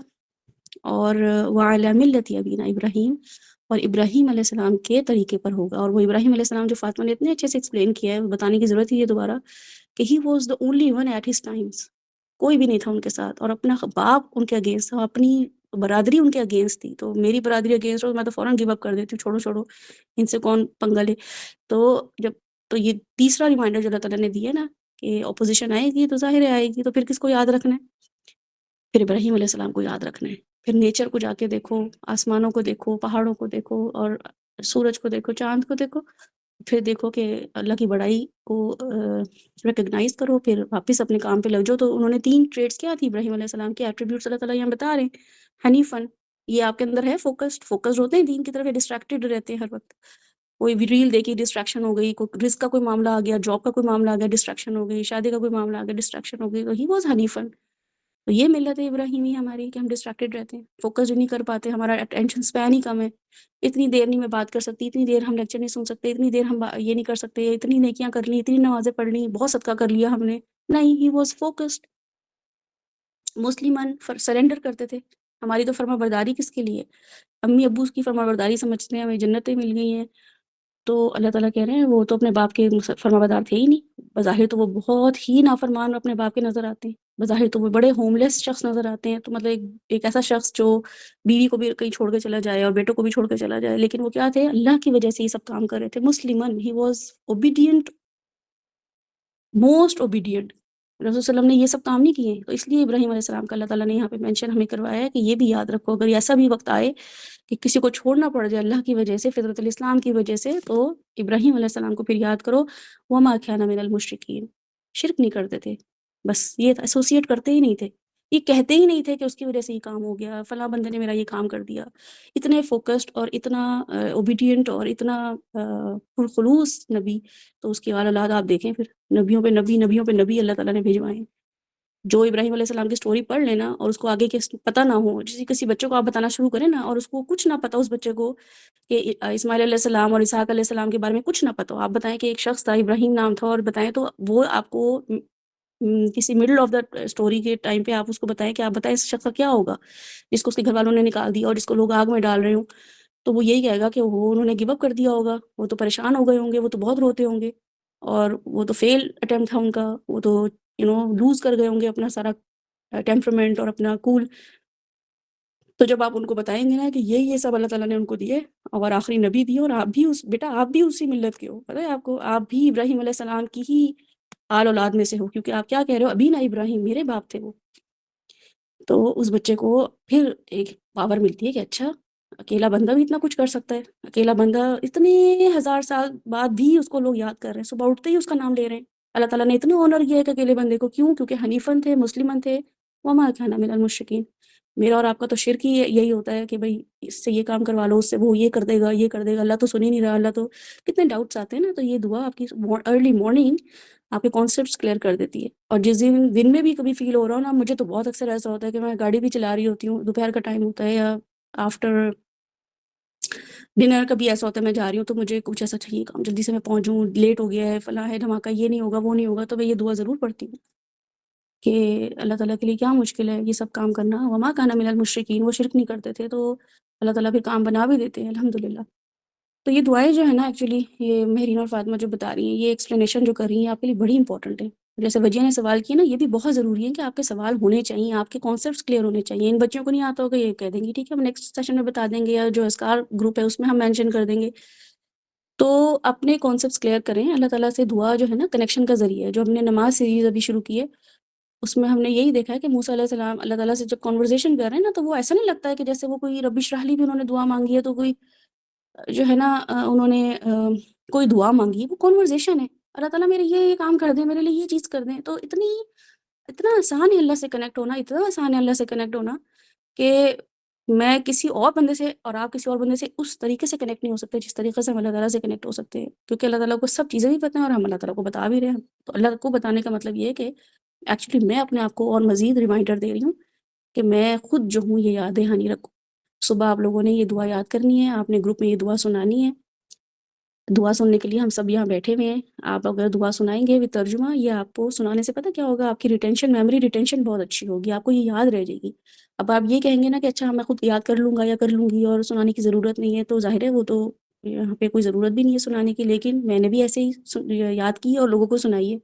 اور وعلی ملت ابینا ابراہیم، اور ابراہیم علیہ السلام کے طریقے پر ہوگا۔ اور وہ ابراہیم علیہ السلام جو فاطمہ نے اتنے اچھے سے ایکسپلین کیا ہے، بتانے کی ضرورت ہی ہے دوبارہ، کہ he was the only one at his Times, کوئی بھی نہیں تھا ان کے ساتھ، اور اپنا باپ ان کے اگینسٹ تھا، اپنی برادری ان کے اگینسٹ تھی۔ تو میری برادری اگینسٹ ہو میں تو فوراً گیو اپ کر دیتی ہوں، چھوڑو ان سے کون پنگا لے۔ تو یہ تیسرا ریمائنڈر جو اللہ تعالیٰ نے دیا ہے نا کہ اپوزیشن آئے گی تو ظاہر ہے آئے گی، تو پھر کس کو یاد رکھنا ہے؟ پھر ابراہیم علیہ السلام کو یاد رکھنا ہے۔ پھر نیچر کو جا کے دیکھو، آسمانوں کو دیکھو، پہاڑوں کو دیکھو، اور سورج کو دیکھو، چاند کو دیکھو، پھر دیکھو کہ اللہ کی بڑائی کو ریکگنائز کرو، پھر واپس اپنے کام پہ لگ جاؤ۔ تو انہوں نے 3 ٹریٹس کیا تھی ابراہیم علیہ السلام کے ایٹریبیوٹس، اللہ تعالیٰ یہاں بتا رہے ہیں۔ حنیفن، یہ آپ کے اندر ہے، فوکسڈ ہوتے ہیں دین کی طرف، ڈسٹریکٹڈ رہتے ہیں ہر وقت، کوئی بھی ریل دیکھی ڈسٹریکشن ہو گئی، کوئی رزق کا کوئی معاملہ آ گیا، جاب کا کوئی معاملہ آ گیا ڈسٹریکشن ہو گئی، شادی کا کوئی معاملہ آ گیا ڈسٹریکشن ہو گئی، تو ہی واز حنیفن۔ تو یہ ملت ابراہیمی ہماری کہ ہم ڈسٹریکٹڈ رہتے ہیں، فوکس نہیں کر پاتے، ہمارا اٹینشن اسپین ہی کم ہے، اتنی دیر نہیں میں بات کر سکتی، اتنی دیر ہم لیکچر نہیں سن سکتے، اتنی دیر ہم یہ نہیں کر سکتے، اتنی نیکیاں کر لی، اتنی نمازیں پڑھ لی، بہت صدقہ کر لیا ہم نے، نہیں، ہی واز فوکسڈ۔ مسلمان سرنڈر کرتے تھے، ہماری تو فرما برداری کس کے لیے؟ امی ابو کی فرما برداری سمجھتے ہیں ہمیں جنتیں مل گئی ہیں۔ تو اللہ تعالیٰ کہہ رہے ہیں وہ تو اپنے باپ کے فرما بردار تھے ہی نہیں، بظاہر تو وہ بہت ہی نافرمان اپنے باپ کے نظر آتے ہیں، بظاہر تو وہ بڑے ہوم لیس شخص نظر آتے ہیں۔ تو مطلب ایک ایسا شخص جو بیوی کو بھی کہیں چھوڑ کے چلا جائے اور بیٹوں کو بھی چھوڑ کے چلا جائے، لیکن وہ کیا تھے؟ اللہ کی وجہ سے یہ سب کام کر رہے تھے۔ مسلمان، he was obedient, most obedient. رسول صلی اللہ علیہ وسلم نے یہ سب کام نہیں کیے، تو اس لیے ابراہیم علیہ السلام کا اللہ تعالیٰ نے یہاں پہ مینشن ہمیں کروایا ہے کہ یہ بھی یاد رکھو، اگر ایسا بھی وقت آئے کہ کسی کو چھوڑنا پڑ جائے اللہ کی وجہ سے، فطرت الاسلام کی وجہ سے، تو ابراہیم علیہ السلام کو پھر یاد کرو، وما کان من المشرکین، شرک نہیں کرتے تھے، بس یہ ایسوسیٹ کرتے ہی نہیں تھے، یہ کہتے ہی نہیں تھے کہ اس کی وجہ سے یہ کام ہو گیا، فلاں بندے نے میرا یہ کام کر دیا۔ اتنے فوکسڈ اور اتنا اوبیڈینٹ اور اتنا پرخلوص نبی، تو اس کی اولاد آپ دیکھیں، پھر نبیوں پہ نبی، نبیوں پہ نبی اللہ تعالیٰ نے بھیجوائے ہیں۔ جو ابراہیم علیہ السلام کی سٹوری پڑھ لینا اور اس کو آگے کے پتہ نہ ہو، کسی بچے کو آپ بتانا شروع کریں نا اور اس کو کچھ نہ پتہ، اس بچے کو کہ اسماعیل علیہ السلام اور اسحاق علیہ السلام کے بارے میں کچھ نہ پتہ ہو، آپ بتائیں کہ ایک شخص تھا ابراہیم نام تھا اور بتائیں، تو وہ آپ کو کسی مڈل آف دا اسٹوری کے ٹائم پہ آپ اس کو بتائیں کہ آپ بتائیں اس شخص کا کیا ہوگا جس کو اس کے گھر والوں نے نکال دیا اور جس کو لوگ آگ میں ڈال رہے ہوں، تو وہ یہی کہے گا کہ وہ انہوں نے گیو اپ کر دیا ہوگا، وہ تو پریشان ہو گئے ہوں گے، وہ تو بہت روتے ہوں گے، اور وہ تو فیل اٹیمپٹ تھا ان کا، وہ تو لوز کر گئے ہوں گے اپنا سارا ٹیمپرمنٹ اور اپنا کول۔ تو جب آپ ان کو بتائیں گے نا کہ یہ سب اللہ تعالیٰ نے ان کو دیے اور آخری نبی دیے، اور آپ بھی آپ بھی اسی ملت کے ہو، پتہ ہے آپ کو، آپ بھی ابراہیم علیہ السلام کی ہی آل اولاد میں سے ہو، کیونکہ آپ کیا کہہ رہے ہو؟ ابھی نہ ابراہیم، میرے باپ تھے وہ۔ تو اس بچے کو پھر ایک پاور ملتی ہے کہ اچھا، اکیلا بندہ بھی اتنا کچھ کر سکتا ہے، اکیلا بندہ اتنے 1000 سال بعد بھی اس کو لوگ یاد کر رہے ہیں، صبح اٹھتے ہی اس کا نام لے رہے ہیں۔ اللہ تعالیٰ نے اتنا آنر کیا ہے کہ اکیلے بندے کو، کیوں؟ کیونکہ حنیفن تھے، مسلمن تھے، وما کان من المشرکین۔ میرا اور آپ کا تو شرک ہی یہی ہوتا ہے کہ بھائی اس سے یہ کام کروا لو، اس سے وہ یہ کر دے گا، یہ کر دے گا، اللہ تو سن ہی نہیں رہا، اللہ تو کتنے ڈاؤٹس آتے ہیں نا. تو یہ دعا آپ کی ارلی مارننگ آپ کے کانسیپٹس کلیئر کر دیتی ہے. اور جس دن میں بھی کبھی فیل ہو رہا ہو نا، مجھے تو بہت اکثر ایسا ہوتا ہے کہ میں گاڑی بھی چلا رہی ہوتی ہوں، دوپہر کا ٹائم ہوتا ہے یا آفٹر ڈنر کبھی ایسا ہوتا ہے میں جا رہی ہوں تو مجھے کچھ ایسا چاہیے کام جلدی سے میں پہنچوں، لیٹ ہو گیا ہے، فلاں ہے دھماکہ، یہ نہیں ہوگا وہ نہیں ہوگا، تو میں یہ دعا ضرور پڑھتی ہوں کہ اللہ تعالیٰ کے لیے کیا مشکل ہے یہ سب کام کرنا. وما کان من المشرکین، وہ شرک نہیں کرتے تھے تو اللہ تعالیٰ پھر کام بنا بھی دیتے ہیں الحمدللہ. تو یہ دعائیں جو ہے نا ایکچولی یہ مہرین اور فاطمہ جو بتا رہی ہیں، یہ ایکسپلینیشن جو کر رہی ہیں آپ کے لیے بڑی امپورٹنٹ ہے. جیسے وجیہ نے سوال کیا نا، یہ بھی بہت ضروری ہے کہ آپ کے سوال ہونے چاہیے، آپ کے کانسیپٹس کلیئر ہونے چاہیے. ان بچوں کو نہیں آتا ہوگا یہ کہہ دیں گی ٹھیک ہے ہم نیکسٹ سیشن میں بتا دیں گے، یا جو اسکار گروپ ہے اس میں ہم مینشن کر دیں گے. تو اپنے کانسیپٹس کلیئر کریں. اللہ تعالیٰ سے دعا جو ہے نا کنیکشن کا ذریعہ ہے. جو ہم نے نماز سیریز ابھی شروع کی ہے اس میں ہم نے یہی دیکھا ہے کہ موسیٰ علیہ السلام اللہ تعالیٰ سے جب کنورسیشن کر رہے ہیں نا، تو وہ ایسا نہیں لگتا ہے کہ جیسے وہ کوئی رب اشرح لی بھی انہوں نے دعا مانگی ہے تو کوئی جو ہے نا انہوں نے کوئی دعا مانگی ہے. وہ کنورسیشن ہے، اللہ تعالیٰ میرے یہ کام کر دیں، میرے لیے یہ چیز کر دیں. تو اتنا آسان ہے اللہ سے کنیکٹ ہونا، اتنا آسان ہے اللہ سے کنیکٹ ہونا کہ میں کسی اور بندے سے اور آپ کسی اور بندے سے اس طریقے سے کنیکٹ نہیں ہو سکتے جس طریقے سے ہم اللہ تعالیٰ سے کنیکٹ ہو سکتے ہیں، کیونکہ اللہ تعالیٰ کو سب چیزیں بھی پتہ ہیں اور ہم اللہ تعالیٰ کو بتا بھی رہے ہیں. تو اللہ کو بتانے کا مطلب یہ ہے کہ ایکچولی میں اپنے آپ کو اور مزید ریمائنڈر دے رہی ہوں کہ میں خود جو ہوں یہ یاد دہانی رکھوں. صبح آپ لوگوں نے یہ دعا یاد کرنی ہے، آپ نے گروپ میں یہ دعا سنانی ہے. دعا سننے کے لیے ہم سب یہاں بیٹھے ہوئے ہیں. آپ اگر دعا سنائیں گے وتھ ترجمہ، یہ آپ کو سنانے سے پتہ کیا ہوگا، آپ کی ریٹینشن، میموری ریٹینشن بہت اچھی ہوگی، آپ کو یہ یاد رہ جائے گی. اب آپ یہ کہیں گے نا کہ اچھا میں خود یاد کر لوں گا یا کر لوں گی اور سنانے کی ضرورت نہیں ہے، تو ظاہر ہے وہ تو یہاں پہ کوئی ضرورت بھی نہیں ہے سنانے کی. لیکن میں نے بھی ایسے ہی یاد کی اور لوگوں کو سنائی ہے.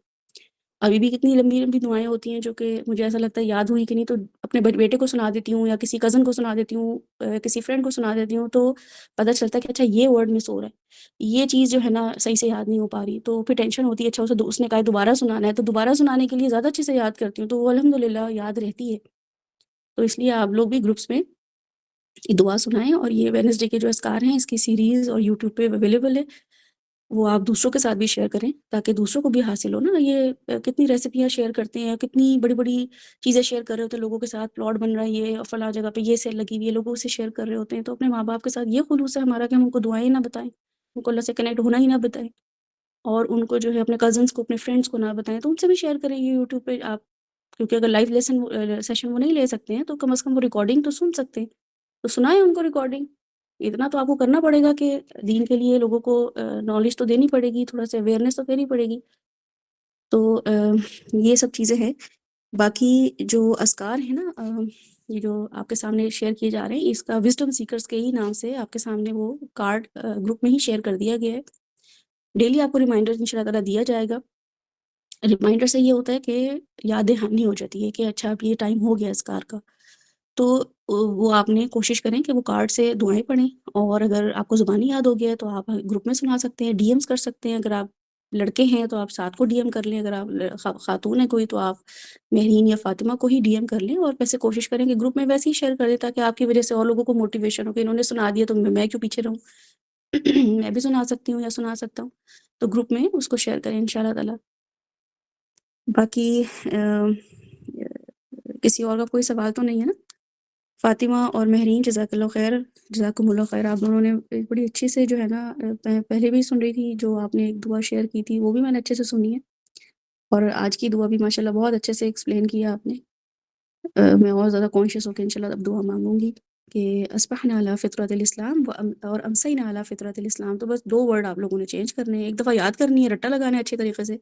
ابھی بھی کتنی لمبی لمبی دعائیں ہوتی ہیں جو کہ مجھے ایسا لگتا ہے یاد ہوئی کہ نہیں، تو اپنے بیٹے کو سنا دیتی ہوں یا کسی کزن کو سنا دیتی ہوں، کسی فرینڈ کو سنا دیتی ہوں، تو پتہ چلتا ہے کہ اچھا یہ ورڈ مس ہو رہا ہے، یہ چیز جو ہے نا صحیح سے یاد نہیں ہو پا رہی. تو پھر ٹینشن ہوتی ہے اچھا اس نے کہا دوبارہ سنانا ہے، تو دوبارہ سنانے کے لیے زیادہ اچھے سے یاد کرتی ہوں، تو وہ الحمدللہ یاد رہتی ہے. تو اس لیے آپ لوگ بھی گروپس میں دعا سنائیں. اور یہ ویڈنسڈے کے جو اذکار ہیں اس کی سیریز اور یوٹیوب پہ اویلیبل ہے، وہ آپ دوسروں کے ساتھ بھی شیئر کریں تاکہ دوسروں کو بھی حاصل ہو نا. یہ کتنی ریسیپیاں شیئر کرتے ہیں، کتنی بڑی بڑی چیزیں شیئر کر رہے ہوتے ہیں لوگوں کے ساتھ، پلاٹ بن رہا ہے یہ اور فلاں جگہ پہ یہ سیل لگی ہوئی ہے، لوگوں سے شیئر کر رہے ہوتے ہیں. تو اپنے ماں باپ کے ساتھ یہ خلوص ہے ہمارا کہ ہم ان کو دعائیں نہ بتائیں، ان کو اللہ سے کنیکٹ ہونا ہی نہ بتائیں، اور ان کو جو ہے اپنے کزنس کو، اپنے فرینڈس کو نہ بتائیں. تو ان سے بھی شیئر کریں یہ یوٹیوب پہ آپ، کیونکہ اگر لائیو سیشن وہ نہیں لے سکتے ہیں تو کم از کم وہ ریکارڈنگ تو سن سکتے ہیں، تو سنائیں ان کو ریکارڈنگ. اتنا تو آپ کو کرنا پڑے گا کہ دین کے لیے لوگوں کو نالج تو دینی پڑے گی، تھوڑا سا اویئرنیس تو دینی پڑے گی. تو یہ سب چیزیں ہیں. باقی جو اذکار ہیں نا یہ جو آپ کے سامنے شیئر کیے جا رہے ہیں، اس کا وزڈم سیکرز کے ہی نام سے آپ کے سامنے وہ کارڈ گروپ میں ہی شیئر کر دیا گیا ہے. ڈیلی آپ کو ریمائنڈر ان شاء اللہ تعالیٰ دیا جائے گا. ریمائنڈر سے یہ ہوتا ہے کہ یاد دہانی ہو جاتی ہے کہ اچھا اب یہ ٹائم ہو گیا اذکار کا. تو وہ آپ نے کوشش کریں کہ وہ کارڈ سے دعائیں پڑھیں، اور اگر آپ کو زبانی یاد ہو گیا ہے تو آپ گروپ میں سنا سکتے ہیں، ڈی ایمز کر سکتے ہیں. اگر آپ لڑکے ہیں تو آپ ساتھ کو ڈی ایم کر لیں، اگر آپ خاتون ہیں کوئی تو آپ مہرین یا فاطمہ کو ہی ڈی ایم کر لیں، اور ویسے کوشش کریں کہ گروپ میں ویسے ہی شیئر کر دیں تاکہ آپ کی وجہ سے اور لوگوں کو موٹیویشن ہو کہ انہوں نے سنا دیا تو میں کیوں پیچھے رہوں میں بھی سنا سکتی ہوں یا سنا سکتا ہوں. تو گروپ میں اس کو شیئر کریں انشاءاللہ تعالیٰ. باقی کسی اور کا کوئی سوال تو نہیں ہے نا؟ فاطمہ اور مہرین جزاک اللہ خیر، جزاکم اللہ خیر. آپ دونوں نے بڑی اچھی سے جو ہے نا پہلے بھی سن رہی تھی، جو آپ نے ایک دعا شیئر کی تھی وہ بھی میں نے اچھے سے سنی ہے، اور آج کی دعا بھی ماشاءاللہ بہت اچھے سے ایکسپلین کیا آپ نے. میں اور زیادہ کانشیس ہو کے انشاءاللہ اب دعا مانگوں گی کہ اصبحنا علی فطرت الاسلام اور امسینا علی فطرت الاسلام. تو بس 2 ورڈ آپ لوگوں نے چینج کرنے ہیں، ایک دفعہ یاد کرنی ہے، رٹا لگانا ہے اچھے طریقے سے.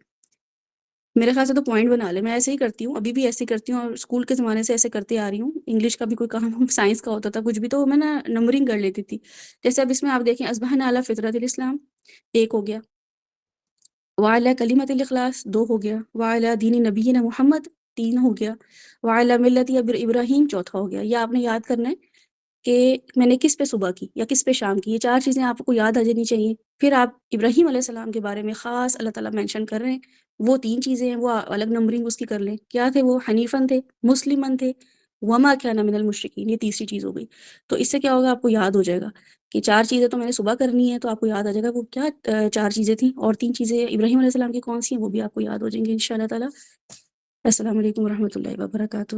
میرے خیال سے تو پوائنٹ بنا لے. میں ایسے ہی کرتی ہوں، ابھی بھی ایسے ہی کرتی ہوں، اور اسکول کے زمانے سے ایسے کرتے آ رہی ہوں. انگلش کا بھی کوئی کام سائنس کا ہوتا تھا کچھ بھی تو میں نا نمبرنگ کر لیتی تھی. جیسے اب اس میں آپ دیکھیں اصبحنا علی فطرت الاسلام 1 ہو گیا، وعلی کلمۃ الاخلاص 2 ہو گیا، وعلی دین نبینا محمد 3 ہو گیا، وعلی ملت ابراہیم 4 ہو گیا. یہ آپ نے یاد کرنا ہے کہ میں نے کس پہ صبح کی یا کس پہ شام کی. یہ 4 چیزیں آپ کو یاد آ جانی چاہیے. پھر آپ ابراہیم علیہ السلام کے بارے میں خاص اللہ تعالیٰ مینشن کر رہے ہیں، وہ 3 چیزیں ہیں، وہ الگ نمبرنگ اس کی کر لیں. کیا تھے وہ؟ حنیفن تھے، مسلمن تھے، وما کان من المشرکین. یہ تیسری چیز ہو گئی. تو اس سے کیا ہوگا، آپ کو یاد ہو جائے گا کہ 4 چیزیں تو میں نے صبح کرنی ہے، تو آپ کو یاد آ جائے گا وہ کیا 4 چیزیں تھیں، اور 3 چیزیں ابراہیم علیہ السلام کی کون سی ہیں وہ بھی آپ کو یاد ہو جائیں گی انشاءاللہ تعالیٰ. السلام علیکم ورحمۃ اللہ وبرکاتہ.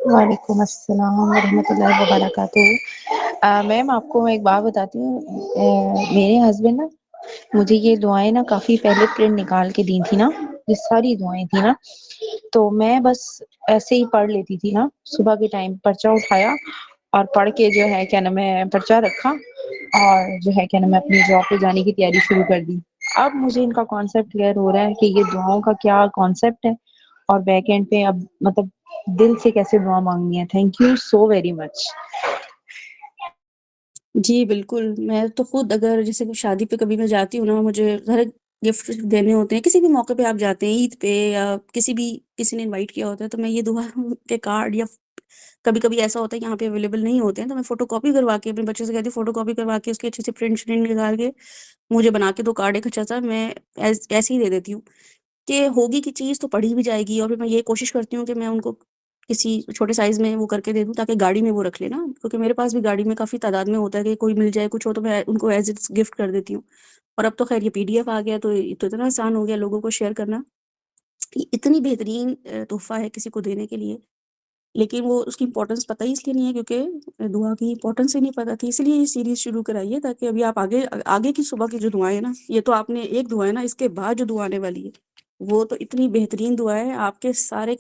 وعلیکم السلام ورحمۃ اللہ وبرکاتہ۔ میم آپ کو میں ایک بات بتاتی ہوں، میرے ہسبینڈ نا مجھے یہ دعائیں نا کافی پہلے پرنٹ نکال کے دی تھی نا، یہ ساری دعائیں تھی نا، تو میں بس ایسے ہی پڑھ لیتی تھی نا، صبح کے ٹائم پرچہ اٹھایا اور پڑھ کے جو ہے کیا نام ہے پرچہ رکھا اور جو ہے کیا نام ہے اپنی جاب پہ جانے کی تیاری شروع کر دی۔ اب مجھے ان کا کانسیپٹ کلیئر ہو رہا ہے کہ یہ دعاؤں کا کیا کانسیپٹ ہے اور بیک اینڈ پہ اب مطلب دل سے کیسے دعا مانگنی ہے۔ Thank you so very much. جی بالکل، میں تو خود اگر جیسے شادی پہ کبھی میں جاتی ہوں نا، مجھے گھر گفٹ دینے ہوتے ہیں، کسی بھی موقع پہ آپ جاتے ہیں، عید پہ یا کسی نے انوائٹ کیا ہوتا ہے، تو میں یہ دعا کے کارڈ یا کبھی کبھی ایسا ہوتا ہے کہ یہاں پہ اویلیبل نہیں ہوتے ہیں، تو میں فوٹو کاپی کروا کے اپنے بچے سے کہتی ہوں فوٹو کاپی کروا کے اس کے اچھے سے پرنٹ نکال کے مجھے بنا کے دو کارڈ ایک اچھا سا، میں ایسے ہی دے دیتی ہوں کہ ہوگی کی چیز تو پڑھی بھی جائے گی، اور پھر میں یہ کوشش کرتی ہوں کہ میں ان کو کسی چھوٹے سائز میں وہ کر کے دے دوں تاکہ گاڑی میں وہ رکھ لے نا، کیونکہ میرے پاس بھی گاڑی میں کافی تعداد میں ہوتا ہے کہ کوئی مل جائے کچھ ہو تو میں ان کو ایز اٹ گفٹ کر دیتی ہوں۔ اور اب تو خیر یہ PDF آ گیا تو اتنا آسان ہو گیا لوگوں کو شیئر کرنا، یہ اتنی بہترین تحفہ ہے کسی کو دینے کے لیے، لیکن وہ اس کی امپورٹنس پتہ ہی اس لیے نہیں ہے کیونکہ دعا کی امپورٹنس ہی نہیں پتہ تھی، اس لیے یہ سیریز شروع کرائی ہے تاکہ ابھی آپ آگے کی صبح کی جو دعائیں ہیں نا، یہ تو آپ نے ایک دعا ہے نا، اس کے بعد جو دعا آنے والی ہے وہ تو اتنی بہترین دعا ہے، آپ کے سارے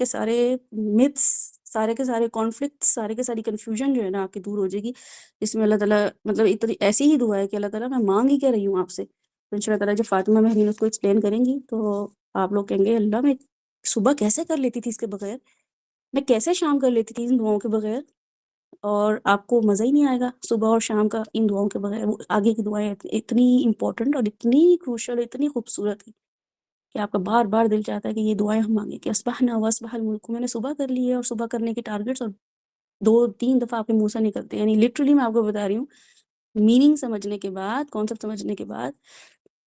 متس، سارے کے سارے کانفلکٹ، سارے کے ساری کنفیوژن جو ہے نا آپ کی دور ہو جائے گی، جس میں اللہ تعالیٰ مطلب اتنی ایسی ہی دعا ہے کہ اللہ تعالیٰ میں مانگ ہی کیا رہی ہوں آپ سے، تو ان شاء اللہ تعالیٰ جب فاطمہ مہرین اس کو ایکسپلین کریں گی تو آپ لوگ کہیں گے اللہ میں صبح کیسے کر لیتی تھی اس کے بغیر، میں کیسے شام کر لیتی تھی ان دعاؤں کے بغیر، اور آپ کو مزہ ہی نہیں آئے گا صبح اور شام کا ان دعاؤں کے بغیر۔ وہ آگے کی دعائیں اتنی امپورٹنٹ اور اتنی کروشل، اتنی خوبصورت ہے کہ آپ کا بار بار دل چاہتا ہے کہ یہ دعائیں ہم مانگیں کہ اصبحنا واصبح الملک، میں نے صبح کر لی ہے، اور صبح کرنے کے ٹارگٹس اور 2-3 دفعہ آپ کے منہ سے نکلتے ہیں، یعنی لٹرلی میں آپ کو بتا رہی ہوں، میننگ سمجھنے کے بعد، کانسیپٹ سمجھنے کے بعد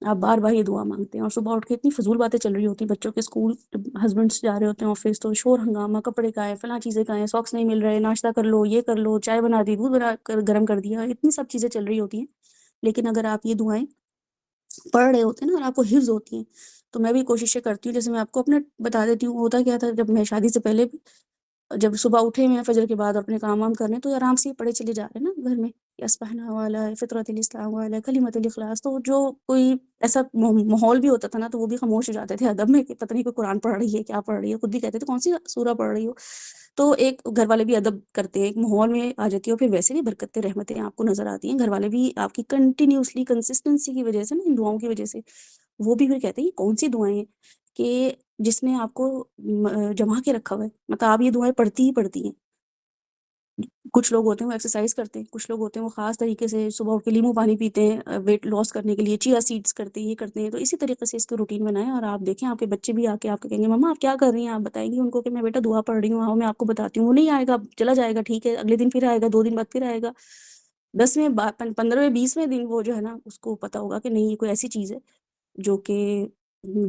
آپ بار بار یہ دعا مانگتے ہیں، اور صبح اٹھ کے اتنی فضول باتیں چل رہی ہوتی ہیں، بچوں کے اسکول، ہسبینڈس جا رہے ہوتے ہیں آفس تو شور ہنگامہ، کپڑے کہاں ہیں، فلاں چیزیں کہاں ہیں، ساکس نہیں مل رہے، ناشتہ کر لو، یہ کر لو، چائے بنا دی، دودھ بنا کر گرم کر دیا، اتنی سب چیزیں چل رہی ہوتی ہیں، لیکن اگر آپ یہ دعائیں پڑھ رہے ہوتے ہیں نا اور آپ کو حفظ ہوتی ہیں، تو میں بھی کوششیں کرتی ہوں، جیسے میں آپ کو اپنا بتا دیتی ہوں، ہوتا کیا تھا جب میں شادی سے پہلے بھی، جب صبح اٹھے ہوئے ہیں فجر کے بعد اپنے کام وام کرنے، تو آرام سے پڑھے چلے جا رہے ہیں نا گھر میں، اصبحنا والا فطرت الاسلام والا کلمت الاخلاص، تو جو کوئی ایسا ماحول بھی ہوتا تھا نا تو وہ بھی خاموش ہو جاتے تھے ادب میں کہ پتہ نہیں کوئی قرآن پڑھ رہی ہے کیا پڑھ رہی ہے، خود بھی کہتے تھے کون سی سورہ پڑھ رہی ہو، تو ایک گھر والے بھی ادب کرتے ہیں، ایک ماحول میں آ جاتی ہے، اور پھر ویسے بھی برکتیں رحمتیں آپ کو نظر آتی ہیں، گھر والے بھی آپ کی کنٹینیوسلی کنسسٹنسی کی وجہ سے نا، ان دعاؤں کی وجہ سے وہ بھی پھر کہتے ہیں یہ کون سی دعائیں ہیں کہ جس نے آپ کو جما کے رکھا ہوا ہے، مطلب آپ یہ دعائیں پڑھتی ہی پڑھتی ہیں۔ کچھ لوگ ہوتے ہیں وہ ایکسرسائز کرتے ہیں، کچھ لوگ ہوتے ہیں وہ خاص طریقے سے صبح اٹھ کے لیمو پانی پیتے ہیں ویٹ لاس کرنے کے لیے، چیا سیڈس کرتے ہیں، یہ کرتے ہیں، تو اسی طریقے سے اس کو روٹین بنائیں، اور آپ دیکھیں آپ کے بچے بھی آ کے آپ کو کہیں گے مما آپ کیا کر رہی ہیں، آپ بتائیں گی ان کو کہ میں بیٹا دعا پڑھ رہی ہوں، آؤ میں آپ کو بتاتی ہوں، وہ نہیں آئے گا چلا جائے گا ٹھیک ہے، اگلے دن پھر آئے گا، 2 دن بعد پھر آئے گا، 10ویں 15ویں 20ویں دن وہ جو ہے نا اس کو پتا ہوگا کہ نہیں یہ کوئی ایسی چیز ہے جو کہ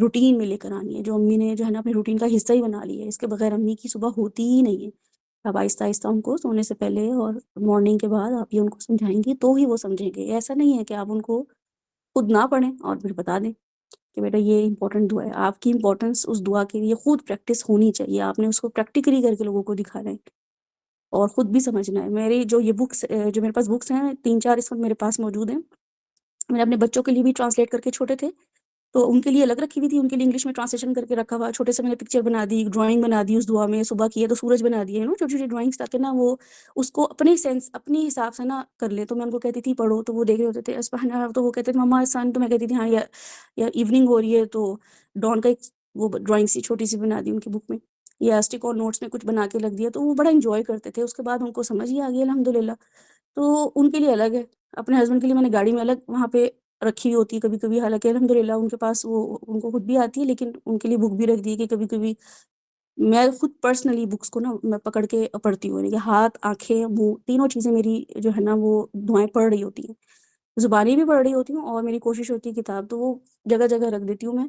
روٹین میں لے کر آنی ہے، جو امی نے جو ہے نا اپنی روٹین کا حصہ ہی بنا لی ہے، اس کے بغیر امی کی صبح ہوتی ہی نہیں ہے۔ اب آہستہ آہستہ ان کو سونے سے پہلے اور مارننگ کے بعد آپ یہ ان کو سمجھائیں گی تو ہی وہ سمجھیں گے، ایسا نہیں ہے کہ آپ ان کو خود نہ پڑھیں اور پھر بتا دیں کہ بیٹا یہ امپورٹنٹ دعا ہے، آپ کی امپورٹنس اس دعا کے لیے خود پریکٹس ہونی چاہیے، آپ نے اس کو پریکٹیکلی کر کے لوگوں کو دکھانا ہے اور خود بھی سمجھنا ہے۔ میری جو یہ بکس جو میرے پاس بکس ہیں 3-4 اس وقت میرے پاس موجود ہیں، میں نے اپنے بچوں کے لیے بھی ٹرانسلیٹ کر کے، چھوٹے تھے تو ان کے لیے الگ رکھی ہوئی تھی، ان کے لیے انگلش میں ٹرانسلیشن کر کے رکھا ہوا، چھوٹے سے میں نے پکچر بنا دی، ڈرائنگ بنا دی اس دعا میں، صبح کی ہے تو سورج بنا دیے چھوٹی چھوٹی ڈرائنگس، تاکہ نا وہ اس کو اپنے سینس اپنی حساب سے نہ کر لے، تو میں ان کو کہتی تھی پڑھو تو وہ دیکھ رہے ہوتے تھے اسپہنا، تو وہ کہتے تھے مما سن، تو میں کہتی تھی ہاں یا ایوننگ ہو رہی ہے تو ڈان کا ایک وہ ڈرائنگ سی چھوٹی سی بنا دی ان کی بک میں، یا اسٹک اور نوٹس میں کچھ بنا کے لگ دیا، تو وہ بڑا انجوائے کرتے تھے، اس کے بعد ان کو سمجھ ہی آ گئی الحمدللہ، تو ان کے لیے الگ ہے، اپنے ہسبینڈ کے لیے میں نے گاڑی میں الگ وہاں پہ رکھی ہوئی ہوتی ہے کبھی کبھی، حالانکہ الحمدللہ ان کے پاس وہ ان کو خود بھی آتی ہے، لیکن ان کے لیے بک بھی رکھ دی ہے کہ کبھی کبھی میں خود پرسنلی بکس کو نا میں پکڑ کے پڑھتی ہوں، یعنی کہ ہاتھ آنکھیں منہ تینوں چیزیں میری جو ہے نا وہ دعائیں پڑھ رہی ہوتی ہیں، زبانی بھی پڑھ رہی ہوتی ہوں، اور میری کوشش ہوتی ہے کتاب تو وہ جگہ جگہ رکھ دیتی ہوں میں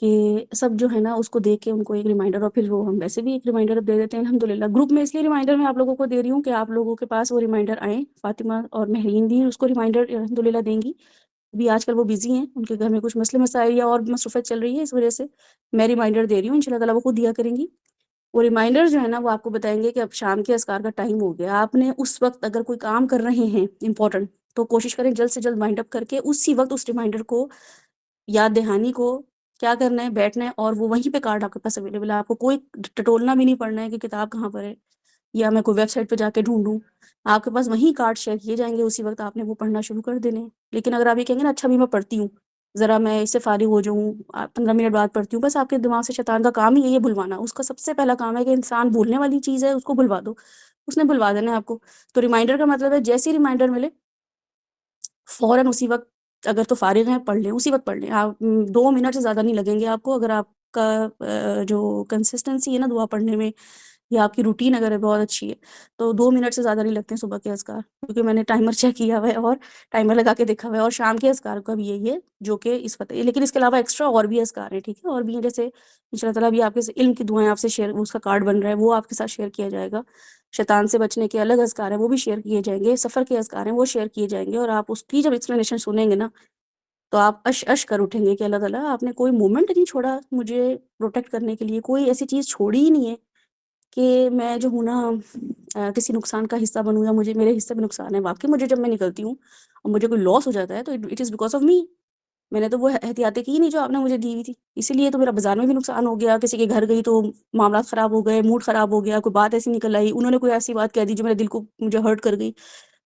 کہ سب جو ہے نا اس کو دیکھ کے ان کو ایک ریمائنڈر، اور پھر وہ ہم ویسے بھی ایک ریمائنڈر دے دیتے ہیں الحمدللہ گروپ میں، اس لیے ریمائنڈر میں آپ لوگوں کو دے رہی ہوں کہ آپ لوگوں کے پاس وہ ریمائنڈر آئیں، فاطمہ اور مہرین بھی اس کو ریمائنڈر الحمدللہ دیں گی، بھی آج کل وہ بزی ہیں، ان کے گھر میں کچھ مسئلے مسائل یا اور مصروفیت چل رہی ہے، اس وجہ سے میں ریمائنڈر دے رہی ہوں، انشاءاللہ تعالیٰ وہ خود دیا کریں گی، وہ ریمائنڈر جو ہے نا وہ آپ کو بتائیں گے کہ اب شام کے اذکار کا ٹائم ہو گیا. آپ نے اس وقت اگر کوئی کام کر رہے ہیں امپورٹنٹ تو کوشش کریں جلد سے جلد مائنڈ اپ کر کے اسی وقت اس ریمائنڈر کو یاد دہانی کو کیا کرنا ہے بیٹھنا ہے اور وہ وہیں پہ کارڈ آپ کے پاس اویلیبل ہے. آپ کو کوئی ٹٹولنا بھی نہیں پڑنا ہے کہ کتاب کہاں پر ہے یا میں کوئی ویب سائٹ پہ جا کے ڈھونڈوں. آپ کے پاس وہیں کارڈ شیئر کیے جائیں گے, اسی وقت آپ نے وہ پڑھنا شروع کر دینے. لیکن اگر آپ یہ کہیں گے نا اچھا بھی میں پڑھتی ہوں, ذرا میں اس سے فارغ ہو جاؤں 15 منٹ بعد پڑھتی ہوں, بس آپ کے دماغ سے شیطان کا کام ہی ہے یہ بھلوانا. اس کا سب سے پہلا کام ہے کہ انسان بھولنے والی چیز ہے اس کو بھلوا دو, اس نے بھلوا دینا ہے آپ کو. تو ریمائنڈر کا مطلب ہے جیسے ہی ریمائنڈر ملے فوراً اسی وقت, اگر تو فارغ ہیں پڑھ لیں, اسی وقت پڑھ لیں. آپ 2 منٹ سے زیادہ نہیں لگیں گے آپ کو. اگر آپ کا جو کنسسٹنسی ہے نا دعا پڑھنے میں یا آپ کی روٹین اگر بہت اچھی ہے تو 2 منٹ سے زیادہ نہیں لگتے ہیں صبح کے اذکار, کیونکہ میں نے ٹائمر چیک کیا ہوا ہے اور ٹائمر لگا کے دیکھا ہوا ہے. اور شام کے اذکار کا بھی یہی ہے جو کہ اس وقت, لیکن اس کے علاوہ ایکسٹرا اور بھی اذکار ہیں, ٹھیک ہے, اور بھی ہیں جیسے ان شاء اللہ تعالیٰ بھی آپ کے علم کی دعائیں آپ سے شیئر, اس کا کارڈ بن رہا ہے وہ آپ کے ساتھ شیئر کیا جائے گا. شیطان سے بچنے کے الگ اذکار ہیں وہ بھی شیئر کیے جائیں گے, سفر کے اذکار ہیں وہ شیئر کیے جائیں گے. اور آپ اس کی جب ایکسپلینیشن سنیں گے نا تو آپ اش کر اٹھیں گے کہ اللہ تعالیٰ آپ نے کوئی مومنٹ نہیں چھوڑا مجھے پروٹیکٹ کرنے کے لیے, کوئی ایسی چیز چھوڑی ہی نہیں ہے کہ میں جو ہوں نا کسی نقصان کا حصہ بنوں یا مجھے میرے حصے میں نقصان ہے. واقعی مجھے جب میں نکلتی ہوں اور مجھے کوئی لاس ہو جاتا ہے تو it is because of me. میں نے تو وہ احتیاطیں کی نہیں جو آپ نے مجھے دی ہوئی تھی, اسی لیے تو میرا بازار میں بھی نقصان ہو گیا. کسی کے گھر گئی تو معاملات خراب ہو گئے, موڈ خراب ہو گیا, کوئی بات ایسی نکل آئی, انہوں نے کوئی ایسی بات کہہ دی جو میرے دل کو مجھے ہرٹ کر گئی.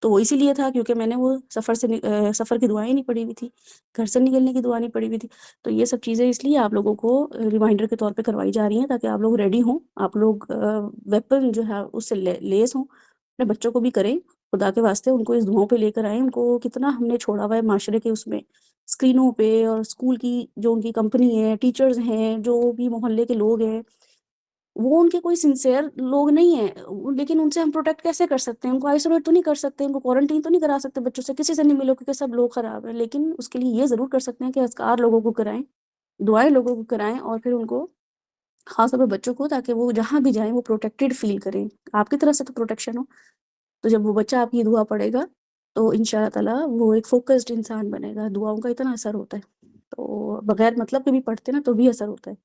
تو وہ اسی لیے تھا کیونکہ میں نے وہ سفر کی دعائیں نہیں پڑھی ہوئی تھی, گھر سے نکلنے کی دعا نہیں پڑھی ہوئی تھی. تو یہ سب چیزیں اس لیے آپ لوگوں کو ریمائنڈر کے طور پہ کروائی جا رہی ہیں تاکہ آپ لوگ ریڈی ہوں, آپ لوگ ویپن جو ہے اس سے لیس ہوں. اپنے بچوں کو بھی کریں خدا کے واسطے, ان کو اس دعاؤں پہ لے کر آئیں. ان کو کتنا ہم نے چھوڑا ہوا ہے معاشرے کے اس میں, اسکرینوں پہ, اور اسکول کی جو ان کی کمپنی ہے, ٹیچرز ہیں, جو بھی محلے کے لوگ ہیں, وہ ان کے کوئی سنسیئر لوگ نہیں ہیں. لیکن ان سے ہم پروٹیکٹ کیسے کر سکتے ہیں؟ ان کو آئسولیٹ تو نہیں کر سکتے, ان کو کوارنٹین تو نہیں کرا سکتے, بچوں سے کسی سے نہیں ملو کیونکہ سب لوگ خراب ہیں. لیکن اس کے لیے یہ ضرور کر سکتے ہیں کہ اذکار لوگوں کو کرائیں, دعائیں لوگوں کو کرائیں, اور پھر ان کو خاص طور پہ بچوں کو, تاکہ وہ جہاں بھی جائیں وہ پروٹیکٹیڈ فیل کریں. آپ کی طرف سے تو پروٹیکشن ہو. تو جب وہ بچہ آپ کی دعا پڑھے گا تو ان شاء اللہ تعالیٰ وہ ایک فوکسڈ انسان بنے گا. دعاؤں کا اتنا اثر ہوتا ہے, تو بغیر مطلب کے بھی پڑھتے نا تو بھی اثر ہوتا ہے,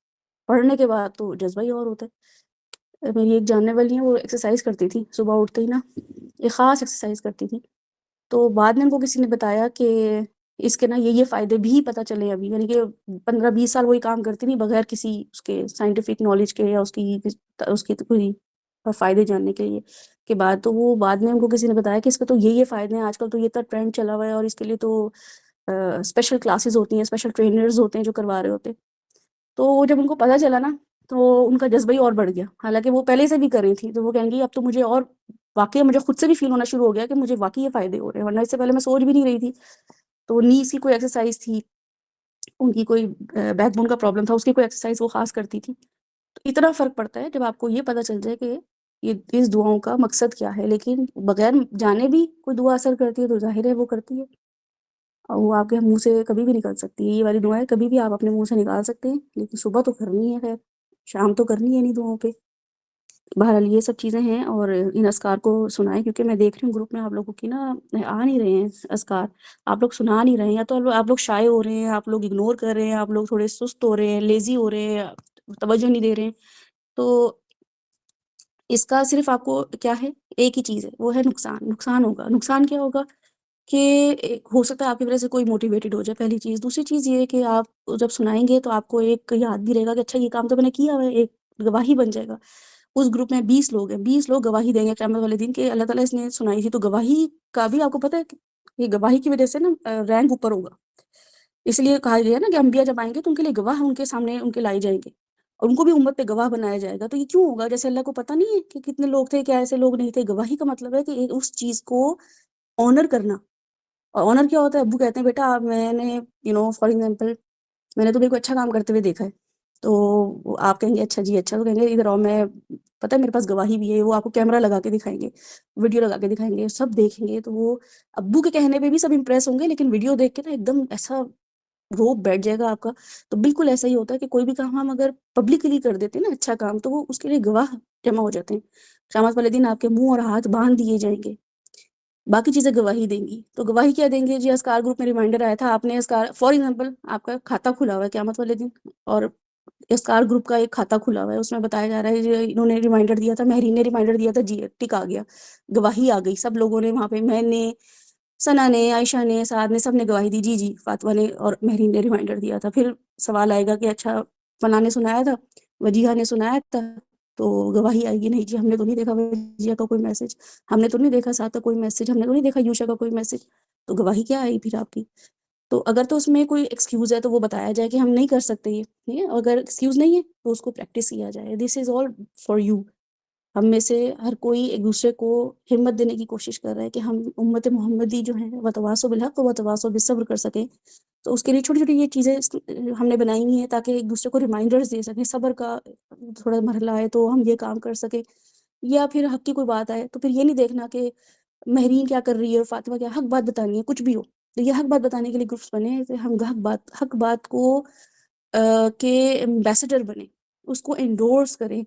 پڑھنے کے بعد تو جذبہ ہی اور ہوتا ہے. میری ایک جاننے والی ہیں, وہ ایکسرسائز کرتی تھی صبح اٹھتے ہی نا, ایک خاص ایکسرسائز کرتی تھی. تو بعد میں ان کو کسی نے بتایا کہ اس کے نا یہ فائدے بھی پتہ چلے ابھی, یعنی کہ 15-20 سال وہی کام کرتی نہیں بغیر کسی اس کے سائنٹیفک نالج کے یا اس کی کوئی فائدے جاننے کے لیے کے بعد. تو وہ بعد میں ان کو کسی نے بتایا کہ اس کے تو یہ فائدے ہیں, آج کل تو یہ ٹرینڈ چلا ہوا ہے, اور اس کے لیے تو اسپیشل کلاسز ہوتی ہیں, اسپیشل ٹرینرز ہوتے ہیں جو کروا رہے ہوتے ہیں. تو جب ان کو پتہ چلا نا تو ان کا جذبہ ہی اور بڑھ گیا, حالانکہ وہ پہلے سے بھی کر رہی تھی. تو وہ کہیں گی اب تو مجھے اور واقعی مجھے خود سے بھی فیل ہونا شروع ہو گیا کہ مجھے واقعی یہ فائدے ہو رہے ہیں, ورنہ اس سے پہلے میں سوچ بھی نہیں رہی تھی. تو نیز کی کوئی ایکسرسائز تھی, ان کی کوئی بیک بون کا پرابلم تھا, اس کی کوئی ایکسرسائز وہ خاص کرتی تھی. تو اتنا فرق پڑتا ہے جب آپ کو یہ پتہ چل جائے کہ یہ اس دعاؤں کا مقصد کیا ہے. لیکن بغیر جانے بھی کوئی دعا اثر کرتی ہے تو ظاہر ہے وہ کرتی ہے, اور وہ آپ کے منہ سے کبھی بھی نکل سکتی ہے. یہ والی دعائیں کبھی بھی آپ اپنے منہ سے نکال سکتے ہیں, لیکن صبح تو کرنی ہے, خیر شام تو کرنی ہے نہیں دعاؤں پہ. بہرحال یہ سب چیزیں ہیں, اور ان اذکار کو سنائیں, کیونکہ میں دیکھ رہی ہوں گروپ میں آپ لوگوں کی نا آ نہیں رہے ہیں اذکار, آپ لوگ سنا نہیں رہے ہیں, یا تو آپ لوگ شائع ہو رہے ہیں, آپ لوگ اگنور کر رہے ہیں, آپ لوگ تھوڑے سست ہو رہے ہیں, لیزی ہو رہے ہیں, توجہ نہیں دے رہے ہیں. تو اس کا صرف آپ کو کیا ہے, ایک ہی چیز ہے, وہ ہے نقصان ہوگا. نقصان کیا ہوگا کہ ہو سکتا ہے آپ کی وجہ سے کوئی موٹیویٹڈ ہو جائے, پہلی چیز. دوسری چیز یہ ہے کہ آپ جب سنائیں گے تو آپ کو ایک یاد بھی رہے گا کہ اچھا یہ کام تو میں نے کیا ہے, ایک گواہی بن جائے گا. اس گروپ میں 20 لوگ ہیں, 20 لوگ گواہی دیں گے قیامت والے دن کہ اللہ تعالیٰ اس نے سنائی تھی. تو گواہی کا بھی آپ کو پتہ ہے کہ یہ گواہی کی وجہ سے نا رینک اوپر ہوگا. اس لیے کہا گیا ہے نا کہ انبیاء جب آئیں گے تو ان کے لیے گواہ ان کے سامنے ان کے لائے جائیں گے, اور ان کو بھی امت پہ گواہ بنایا جائے گا. تو یہ کیوں ہوگا؟ جیسے اللہ کو پتہ نہیں ہے کہ کتنے لوگ تھے, کیا ایسے لوگ نہیں تھے. گواہی کا مطلب ہے کہ اس چیز کو آنر کرنا. اور آنر کیا ہوتا ہے؟ ابو کہتے ہیں بیٹا میں نے فار ایگزامپل میں نے تمہیں کوئی اچھا کام کرتے ہوئے دیکھا ہے, تو آپ کہیں گے اچھا جی اچھا, تو کہیں گے ادھر آؤ, میں پتہ ہے میرے پاس گواہی بھی ہے. وہ آپ کو کیمرہ لگا کے دکھائیں گے, ویڈیو لگا کے دکھائیں گے, سب دیکھیں گے. تو وہ ابو کے کہنے پہ بھی سب امپریس ہوں گے, لیکن ویڈیو دیکھ کے نا ایک دم ایسا روب بیٹھ جائے گا آپ کا. تو بالکل ایسا ہی ہوتا ہے کہ کوئی بھی کام ہم اگر پبلکلی کر دیتے ہیں نا اچھا کام, تو وہ اس کے لیے گواہ جمع ہو جاتے ہیں. قیامت والے دن آپ کے منہ اور ہاتھ باندھ دیے جائیں گے, باقی چیزیں گواہی دیں گی. تو گواہی کیا دیں گے جی؟ اذکار گروپ میں ریمائنڈر آیا تھا, آپ نے اذکار فار ایگزامپل آپ کا کھاتا کھلا ہوا ہے قیامت والے دن, اور اسکار گروپ کا ایک کھاتا کھلا ہوا ہے، اس میں بتایا جا رہا ہے جو انہوں نے ریمائنڈر دیا تھا، مہرین نے ریمائنڈر دیا تھا، جی ٹک آ گیا، گواہی آ گئی، سب لوگوں نے وہاں پہ، میں نے، ثنا نے، عائشہ نے، سعاد نے، سب نے گواہی دی، جی جی فاطمہ نے اور مہرین نے ریمائنڈر دیا تھا۔ پھر سوال آئے گا کہ اچھا فلاں نے سنایا تھا، وجیہہ نے سنایا تھا، تو گواہی آئے گی، نہیں جی ہم نے تو نہیں دیکھا وجیہہ کا کوئی میسج، ہم نے تو نہیں دیکھا سعاد کا کوئی میسج، ہم نے تو نہیں دیکھا یوشا کا کوئی میسج، تو گواہی کیا آئی پھر آپ کی؟ تو اگر تو اس میں کوئی ایکسکیوز ہے تو وہ بتایا جائے کہ ہم نہیں کر سکتے یہ، ٹھیک ہے، اگر ایکسکیوز نہیں ہے تو اس کو پریکٹس کیا جائے۔ دس از آل فار یو۔ ہم میں سے ہر کوئی ایک دوسرے کو ہمت دینے کی کوشش کر رہا ہے کہ ہم امت محمدی جو ہے وتواصوا بالحق وتواصوا بالصبر کر سکیں، تو اس کے لیے چھوٹی چھوٹی یہ چیزیں ہم نے بنائی ہوئی ہیں تاکہ ایک دوسرے کو ریمائنڈرز دے سکیں، صبر کا تھوڑا مرحلہ آئے تو ہم یہ کام کر سکیں، یا پھر حق کی کوئی بات آئے تو پھر یہ نہیں دیکھنا کہ مہرین کیا کر رہی ہے، فاطمہ کیا، حق بات بتانی ہے، کچھ بھی ہو تو یہ حق بات بتانے کے لیے گروپس بنے کہ ہم حق بات کو کے ایمبیسڈر بنے، اس کو انڈورس کریں،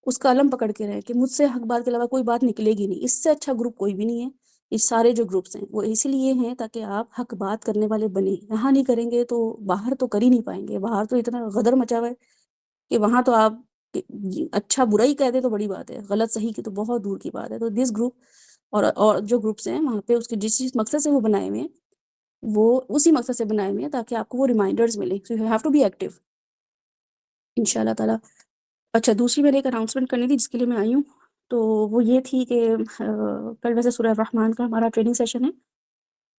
اس کا علم پکڑ کے رہیں کہ مجھ سے حق بات کے علاوہ کوئی بات نکلے گی نہیں۔ اس سے اچھا گروپ کوئی بھی نہیں ہے۔ یہ سارے جو گروپس ہیں وہ اسی لیے ہیں تاکہ آپ حق بات کرنے والے بنیں، یہاں نہیں کریں گے تو باہر تو کر ہی نہیں پائیں گے، باہر تو اتنا غدر مچا ہوا ہے کہ وہاں تو آپ اچھا برا ہی کہہ دیں تو بڑی بات ہے، غلط صحیح کی تو بہت دور کی بات ہے۔ تو دس گروپ اور جو گروپس ہیں وہاں پہ اس کے جس مقصد سے وہ بنائے ہوئے ہیں وہ اسی مقصد سے بنائے ہوئے ہیں تاکہ آپ کو وہ ریمائنڈرز ملیں، so you have to be active ان شاء اللہ تعالیٰ۔ اچھا دوسری میں نے ایک اناؤنسمنٹ کرنی تھی جس کے لیے میں آئی ہوں، تو وہ یہ تھی کہ کل ویسے سورہ الرحمن کا ہمارا ٹریننگ سیشن ہے،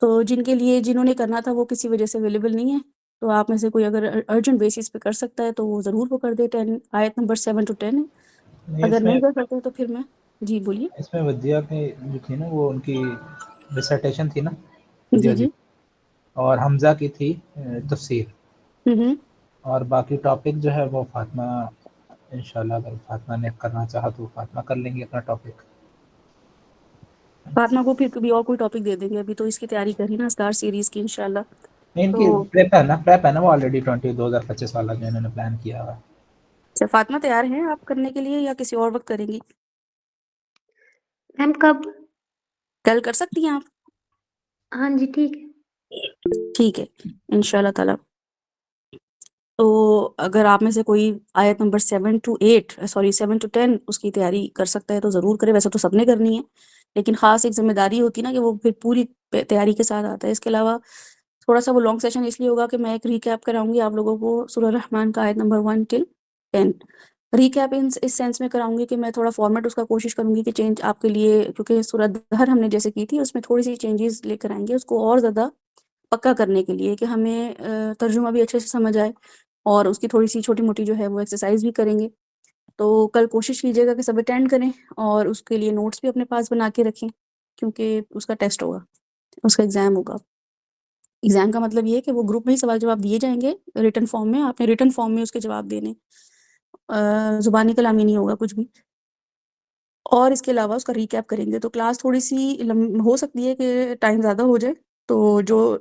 تو جنہوں نے کرنا تھا وہ کسی وجہ سے اویلیبل نہیں ہے، تو آپ میں سے کوئی اگر ارجنٹ بیسس پہ کر سکتا ہے تو وہ ضرور وہ کر دے، 10 آیت نمبر 7 to 10 ہے، نہیں اگر نہیں کر سکتے تو پھر میں، جی بولیے۔ اس میں ودیا کی جو تھی نا وہ ان کی ڈسرٹیشن تھی نا، جی ودیا جی جی، اور حمزہ کی تھی تفسیر، ہوں اور باقی ٹاپک جو ہے وہ فاطمہ انشاءاللہ اگر فاطمہ نے کرنا چاہا تو فاطمہ کر لیں گے اپنا ٹاپک۔ فاطمہ کو پھر کبھی اور کوئی ٹاپک دے دیں گے، ابھی تو اس کی تیاری کر رہی نا اسکار سیریز کی انشاءاللہ۔ نہیں ان کی تو پریپ ہے نا وہ آلریڈی 2025 والا جو انہوں نے پلان کیا ہوا ہے۔ اچھا فاطمہ تیار ہیں آپ کرنے کے لیے یا کسی اور وقت کریں گی؟ میم کب؟ کل کر سکتی ہیں آپ؟ ہاں جی ٹھیک ہے۔ ٹھیک ہے ان شاء اللہ تعالیٰ۔ تو اگر آپ میں سے کوئی آیت نمبر 7 to 8 سوری 7 to 10 اس کی تیاری کر سکتا ہے تو ضرور کرے، ویسے تو سب نے کرنی ہے لیکن خاص ایک ذمہ داری ہوتی ہے نا کہ وہ پھر پوری تیاری کے ساتھ آتا ہے۔ اس کے علاوہ تھوڑا سا وہ لانگ سیشن اس لیے ہوگا کہ میں ایک ریکیپ کراؤں گی آپ لوگوں کو سورہ الرحمن کا آیت نمبر 1 till 10۔ ریکیپ اس سینس میں کراؤں گی کہ میں تھوڑا فارمیٹ اس کا کوشش کروں گی کہ چینج آپ کے لیے، کیونکہ سورہ دہر ہم نے جیسے کی تھی اس میں تھوڑی سی چینجز لے کر آئیں گے اس کو اور زیادہ پکا کرنے کے لیے کہ ہمیں ترجمہ بھی اچھے سے سمجھ آئے، اور اس کی تھوڑی سی چھوٹی موٹی جو ہے وہ ایکسرسائز بھی کریں گے۔ تو کل کوشش کیجیے گا کہ سب اٹینڈ کریں اور اس کے لیے نوٹس بھی اپنے پاس بنا کے رکھیں، کیونکہ اس کا ٹیسٹ ہوگا، اس کا ایگزام ہوگا۔ ایگزام کا مطلب یہ ہے کہ وہ گروپ میں ہی سوال جواب دیے جائیں گے ریٹن فارم میں، آپ نے ریٹن فارم میں اس کے جواب دینے، زبانی کلامی نہیں ہوگا کچھ بھی۔ اور اس کے علاوہ اس کا ریکیپ کریں گے، تو کلاس تھوڑی سی ہو سکتی ہے کہ ٹائم زیادہ ہو جائے، تو جو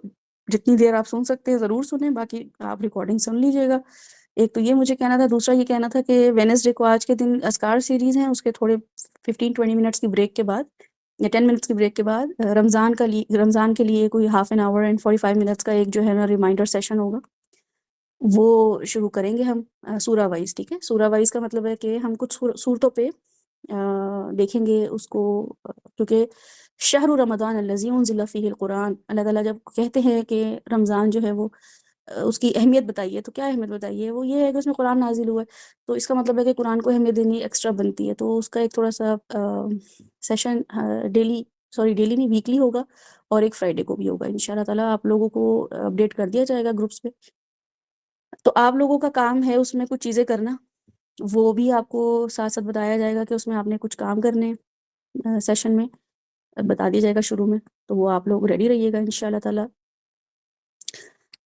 جتنی دیر آپ سن سکتے ہیں ضرور سنیں، باقی آپ ریکارڈنگ سن لیجیے گا۔ ایک تو یہ مجھے کہنا تھا، دوسرا یہ کہنا تھا کہ وینسڈے کو آج کے دن اسکار سیریز ہیں، اس کے تھوڑے 15-20 منٹس کی بریک کے بعد یا 10 منٹس کی بریک کے بعد رمضان کے لیے کوئی half an hour and 45 minutes کا ایک جو ہے نا ریمائنڈر سیشن ہوگا، وہ شروع کریں گے ہم سورہ وائز، ٹھیک ہے۔ سورہ وائز کا مطلب ہے کہ ہم کچھ صورتوں پہ دیکھیں گے اس کو، کیونکہ شہر رمضان الذی انزل فیہ القرآن، اللہ تعالیٰ جب کہتے ہیں کہ رمضان جو ہے وہ اس کی اہمیت بتائیے، تو کیا اہمیت بتائیے؟ وہ یہ ہے کہ اس میں قرآن نازل ہوا ہے، تو اس کا مطلب ہے کہ قرآن کو اہمیت دینی ایکسٹرا بنتی ہے، تو اس کا ایک تھوڑا سا سیشن ڈیلی نہیں ویکلی ہوگا، اور ایک فرائیڈے کو بھی ہوگا ان شاء اللہ تعالیٰ۔ آپ لوگوں کو اپڈیٹ کر دیا جائے گا گروپس پہ۔ تو آپ لوگوں کا کام ہے اس میں کچھ چیزیں کرنا، وہ بھی آپ کو ساتھ ساتھ بتایا جائے گا کہ اس میں آپ نے کچھ کام کرنے سیشن میں بتا دیا جائے گا شروع میں، تو وہ آپ لوگ ریڈی رہیے گا ان شاء اللہ تعالیٰ۔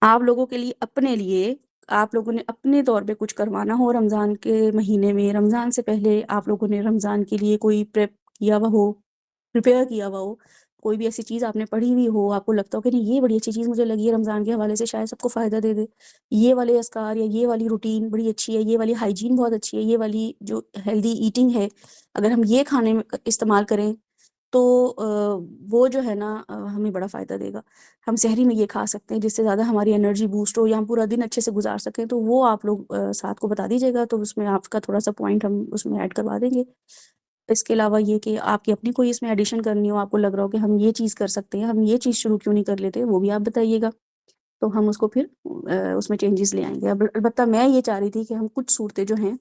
آپ لوگوں کے لیے اپنے لیے آپ لوگوں نے اپنے طور پہ کچھ کروانا ہو رمضان کے مہینے میں، رمضان سے پہلے آپ لوگوں نے رمضان کے لیے کوئی پریپیئر کیا ہوا ہو، کوئی بھی ایسی چیز آپ نے پڑھی ہوئی ہو، آپ کو لگتا ہو کہ نہیں یہ بڑی اچھی چیز مجھے لگی ہے رمضان کے حوالے سے، شاید سب کو فائدہ دے دے، یہ والے اذکار یا یہ والی روٹین بڑی اچھی ہے، یہ والی ہائیجین بہت اچھی ہے، یہ والی جو ہیلدی ایٹنگ ہے اگر ہم یہ کھانے میں استعمال کریں تو وہ جو ہے نا ہمیں بڑا فائدہ دے گا. ہم سحری میں یہ کھا سکتے ہیں جس سے زیادہ ہماری انرجی بوسٹ ہو یا ہم پورا دن اچھے سے گزار سکیں. تو وہ آپ لوگ ساتھ کو بتا دیجیے گا، تو اس میں آپ کا تھوڑا سا پوائنٹ ہم اس میں ایڈ کروا دیں گے. اس کے علاوہ یہ کہ آپ کی اپنی کوئی اس میں ایڈیشن کرنی ہو، آپ کو لگ رہا ہو کہ ہم یہ چیز کر سکتے ہیں، ہم یہ چیز شروع کیوں نہیں کر لیتے، وہ بھی آپ بتائیے گا، تو ہم اس کو پھر اس میں چینجز لے آئیں گے. البتہ میں یہ چاہ رہی تھی کہ ہم کچھ صورتیں جو ہیں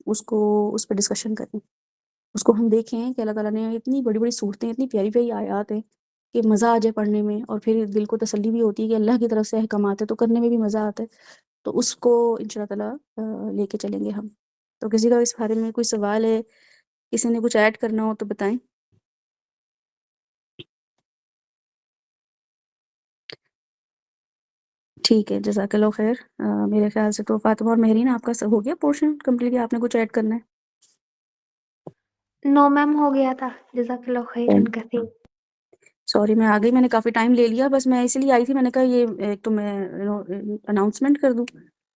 اس پہ ڈسکشن کریں، اس کو ہم دیکھیں کہ اللہ تعالیٰ نے اتنی بڑی بڑی صورتیں، اتنی پیاری پیاری آیات ہیں کہ مزہ آ جائے پڑھنے میں، اور پھر دل کو تسلی بھی ہوتی ہے کہ اللہ کی طرف سے احکامات ہے تو کرنے میں بھی مزہ آتا ہے. تو اس کو ان شاء اللہ تعالیٰ لے کے چلیں گے ہم. تو کسی کا اس بارے میں کوئی سوال ہے، کسی نے کچھ ایڈ کرنا ہو تو بتائیں. ٹھیک ہے، جزاک اللہ خیر. میرے خیال سے تو فاطمہ اور مہرین آپ کا ہو گیا پورشن کمپلیٹ، آپ نے کچھ ایڈ کرنا ہے؟ نو میم ہو گیا تھا. جزاک اللہ خیرن کثیر. سوری میں آ گئی، میں نے کافی ٹائم لے لیا، بس میں اسی لیے آئی تھی، میں نے کہا یہ ایک تو میں اناؤنسمنٹ کر دوں،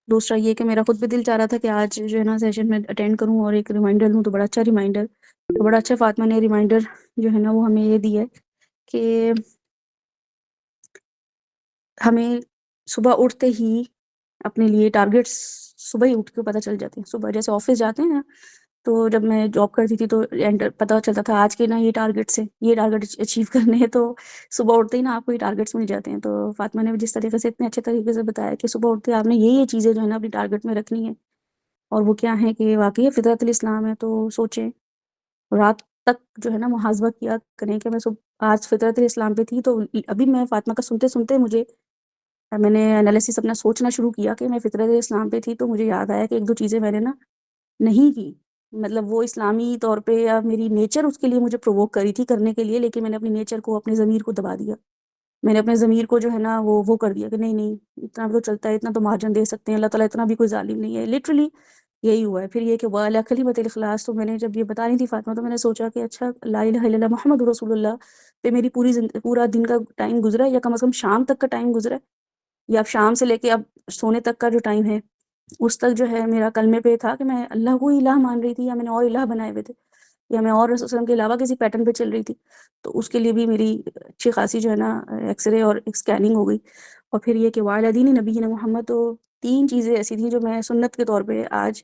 دوسرا یہ کہ میرا خود بھی دل چاہ رہا تھا کہ آج جو ہے نا سیشن میں اٹینڈ کروں اور ایک ریمائنڈر لوں. تو بڑا اچھا ریمائنڈر، تو بڑا اچھا فاطمہ نے ریمائنڈر جو ہے نا وہ ہمیں یہ دیا ہے کہ ہمیں صبح اٹھتے ہی اپنے لیے ٹارگیٹس صبح ہی اٹھ کے پتہ چل جاتے ہیں. صبح جیسے آفس جاتے ہیں نا، تو جب میں جاب کرتی تھی تو پتہ چلتا تھا آج کے نا یہ ٹارگیٹس ہیں، یہ ٹارگیٹ اچیو کرنے ہیں. تو صبح اٹھتے ہی نا آپ کو یہ ٹارگیٹس مل جاتے ہیں. تو فاطمہ نے جس طریقے سے اتنے اچھے طریقے سے بتایا کہ صبح اٹھتے آپ نے یہ چیزیں جو ہے نا اپنی ٹارگیٹ میں رکھنی ہے، اور وہ کیا ہے کہ واقعی فطرت الاسلام ہے. تو سوچیں، رات تک جو ہے نا محاسبہ کیا کریں کہ میں آج فطرت الاسلام پہ تھی. تو ابھی میں فاطمہ کا سنتے سنتے میں نے انالیسس اپنا سوچنا شروع کیا کہ میں فطرت اسلام پہ تھی. تو مجھے یاد آیا کہ ایک دو چیزیں میں نے نا نہیں کی، مطلب وہ اسلامی طور پہ یا میری نیچر اس کے لیے مجھے پرووک کری تھی کرنے کے لیے، لیکن میں نے اپنی نیچر کو، اپنے ضمیر کو دبا دیا. میں نے اپنے ضمیر کو جو ہے نا وہ کر دیا کہ نہیں اتنا تو چلتا ہے، اتنا تو مہاجن دے سکتے ہیں، اللہ تعالیٰ اتنا بھی کوئی ظالم نہیں ہے. لٹرلی یہی ہوا ہے. پھر یہ کہ وَعَلَىٰ کَلِمَةِ الْإِخْلَاصِ، تو میں نے جب یہ بتا رہی تھی فاطمہ تو میں نے سوچا کہ اچھا لا الہ الا اللہ محمد رسول اللہ پہ میری پورا دن کا ٹائم گزرا، یا کم از کم شام تک کا ٹائم گزرا، یا اب شام سے لے کے اب سونے تک کا جو ٹائم ہے اس تک جو ہے میرا کلمے پہ تھا کہ میں اللہ کو الہ مان رہی تھی، یا میں نے اور الہ بنائے ہوئے تھے، یا میں اور رسول وسلم کے علاوہ کسی پیٹرن پہ چل رہی تھی. تو اس کے لیے بھی میری اچھی خاصی جو ہے نا ایکس رے اور اسکیننگ ہو گئی. اور پھر یہ کہ وعلیٰ دین نبینا محمد، تو 3 چیزیں ایسی تھیں جو میں سنت کے طور پہ آج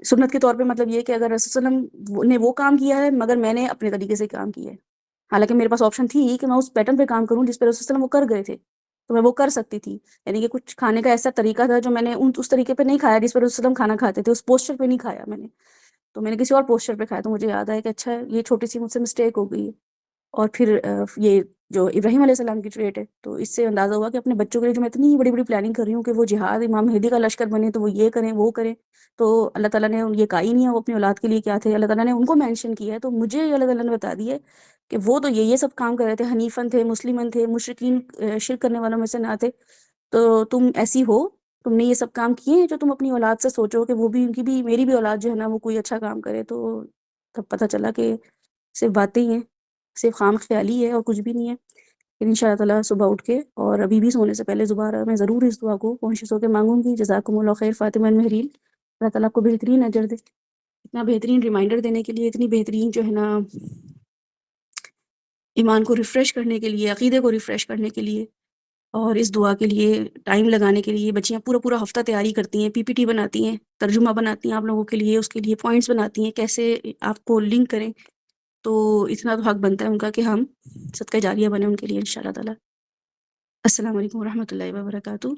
سنت کے طور پہ مطلب یہ کہ اگر رسول وسلم نے وہ کام کیا ہے مگر میں نے اپنے طریقے سے کام کیا ہے، حالانکہ میرے پاس آپشن تھی کہ میں اس پیٹرن پہ کام کروں جس پہ رسول وسلم وہ کر گئے تھے، تو میں وہ کر سکتی تھی. یعنی کہ کچھ کھانے کا ایسا طریقہ تھا جو میں نے اس طریقے پہ نہیں کھایا جس پہ رسول وسلم کھانا کھاتے تھے، اس پوسچر پہ نہیں کھایا میں نے، تو میں نے کسی اور پوسچر پہ کھایا. تو مجھے یاد آیا کہ اچھا یہ چھوٹی سی مجھ سے مسٹیک ہو گئی ہے. اور پھر یہ جو ابراہیم علیہ السلام کی ٹریٹ ہے، تو اس سے اندازہ ہوا کہ اپنے بچوں کے لیے جو میں اتنی بڑی بڑی پلاننگ کر رہی ہوں کہ وہ جہاد امام مہدی کا لشکر بنے، تو وہ یہ کریں وہ کریں، تو اللہ تعالیٰ نے یہ کہا ہی نہیں ہے وہ اپنی اولاد کے لیے کیا تھے، اللہ تعالیٰ نے ان کو مینشن کیا ہے. تو مجھے اللہ تعالیٰ نے بتا دیا ہے کہ وہ تو یہ سب کام کر رہے تھے، حنیفن تھے، مسلمن تھے، مشرکین شرک کرنے والوں میں سے نہ تھے. تو تم ایسی ہو، تم نے یہ سب کام کیے ہیں جو تم اپنی اولاد سے سوچو کہ وہ بھی ان کی بھی، میری بھی اولاد جو ہے نا وہ کوئی اچھا کام کرے. تو تب پتہ چلا کہ صرف باتیں ہی ہیں، صرف خام خیالی ہے اور کچھ بھی نہیں ہے. ان شاء اللہ تعالیٰ صبح اٹھ کے اور ابھی بھی سونے سے پہلے دوبارہ میں ضرور اس دعا کو کانشیس ہو کے مانگوں گی. جزاکم اللہ خیر. فاطمہ مہرین، اللہ تعالیٰ آپ کو بہترین اجر دے، اتنا بہترین ریمائنڈر دینے کے لیے، اتنی بہترین جو ہے نا ایمان کو ریفریش کرنے کے لیے، عقیدے کو ریفریش کرنے کے لیے، اور اس دعا کے لیے ٹائم لگانے کے لیے. بچیاں پورا ہفتہ تیاری کرتی ہیں، پی پی ٹی بناتی ہیں، ترجمہ بناتی ہیں آپ لوگوں کے لیے، اس کے لیے پوائنٹس بناتی ہیں کیسے آپ کو لنک کریں. تو اتنا تو حق بنتا ہے ان کا کہ ہم صدقہ جاریہ بنیں ان کے لیے انشاءاللہ تعالی. السلام علیکم ورحمۃ اللہ وبرکاتہ.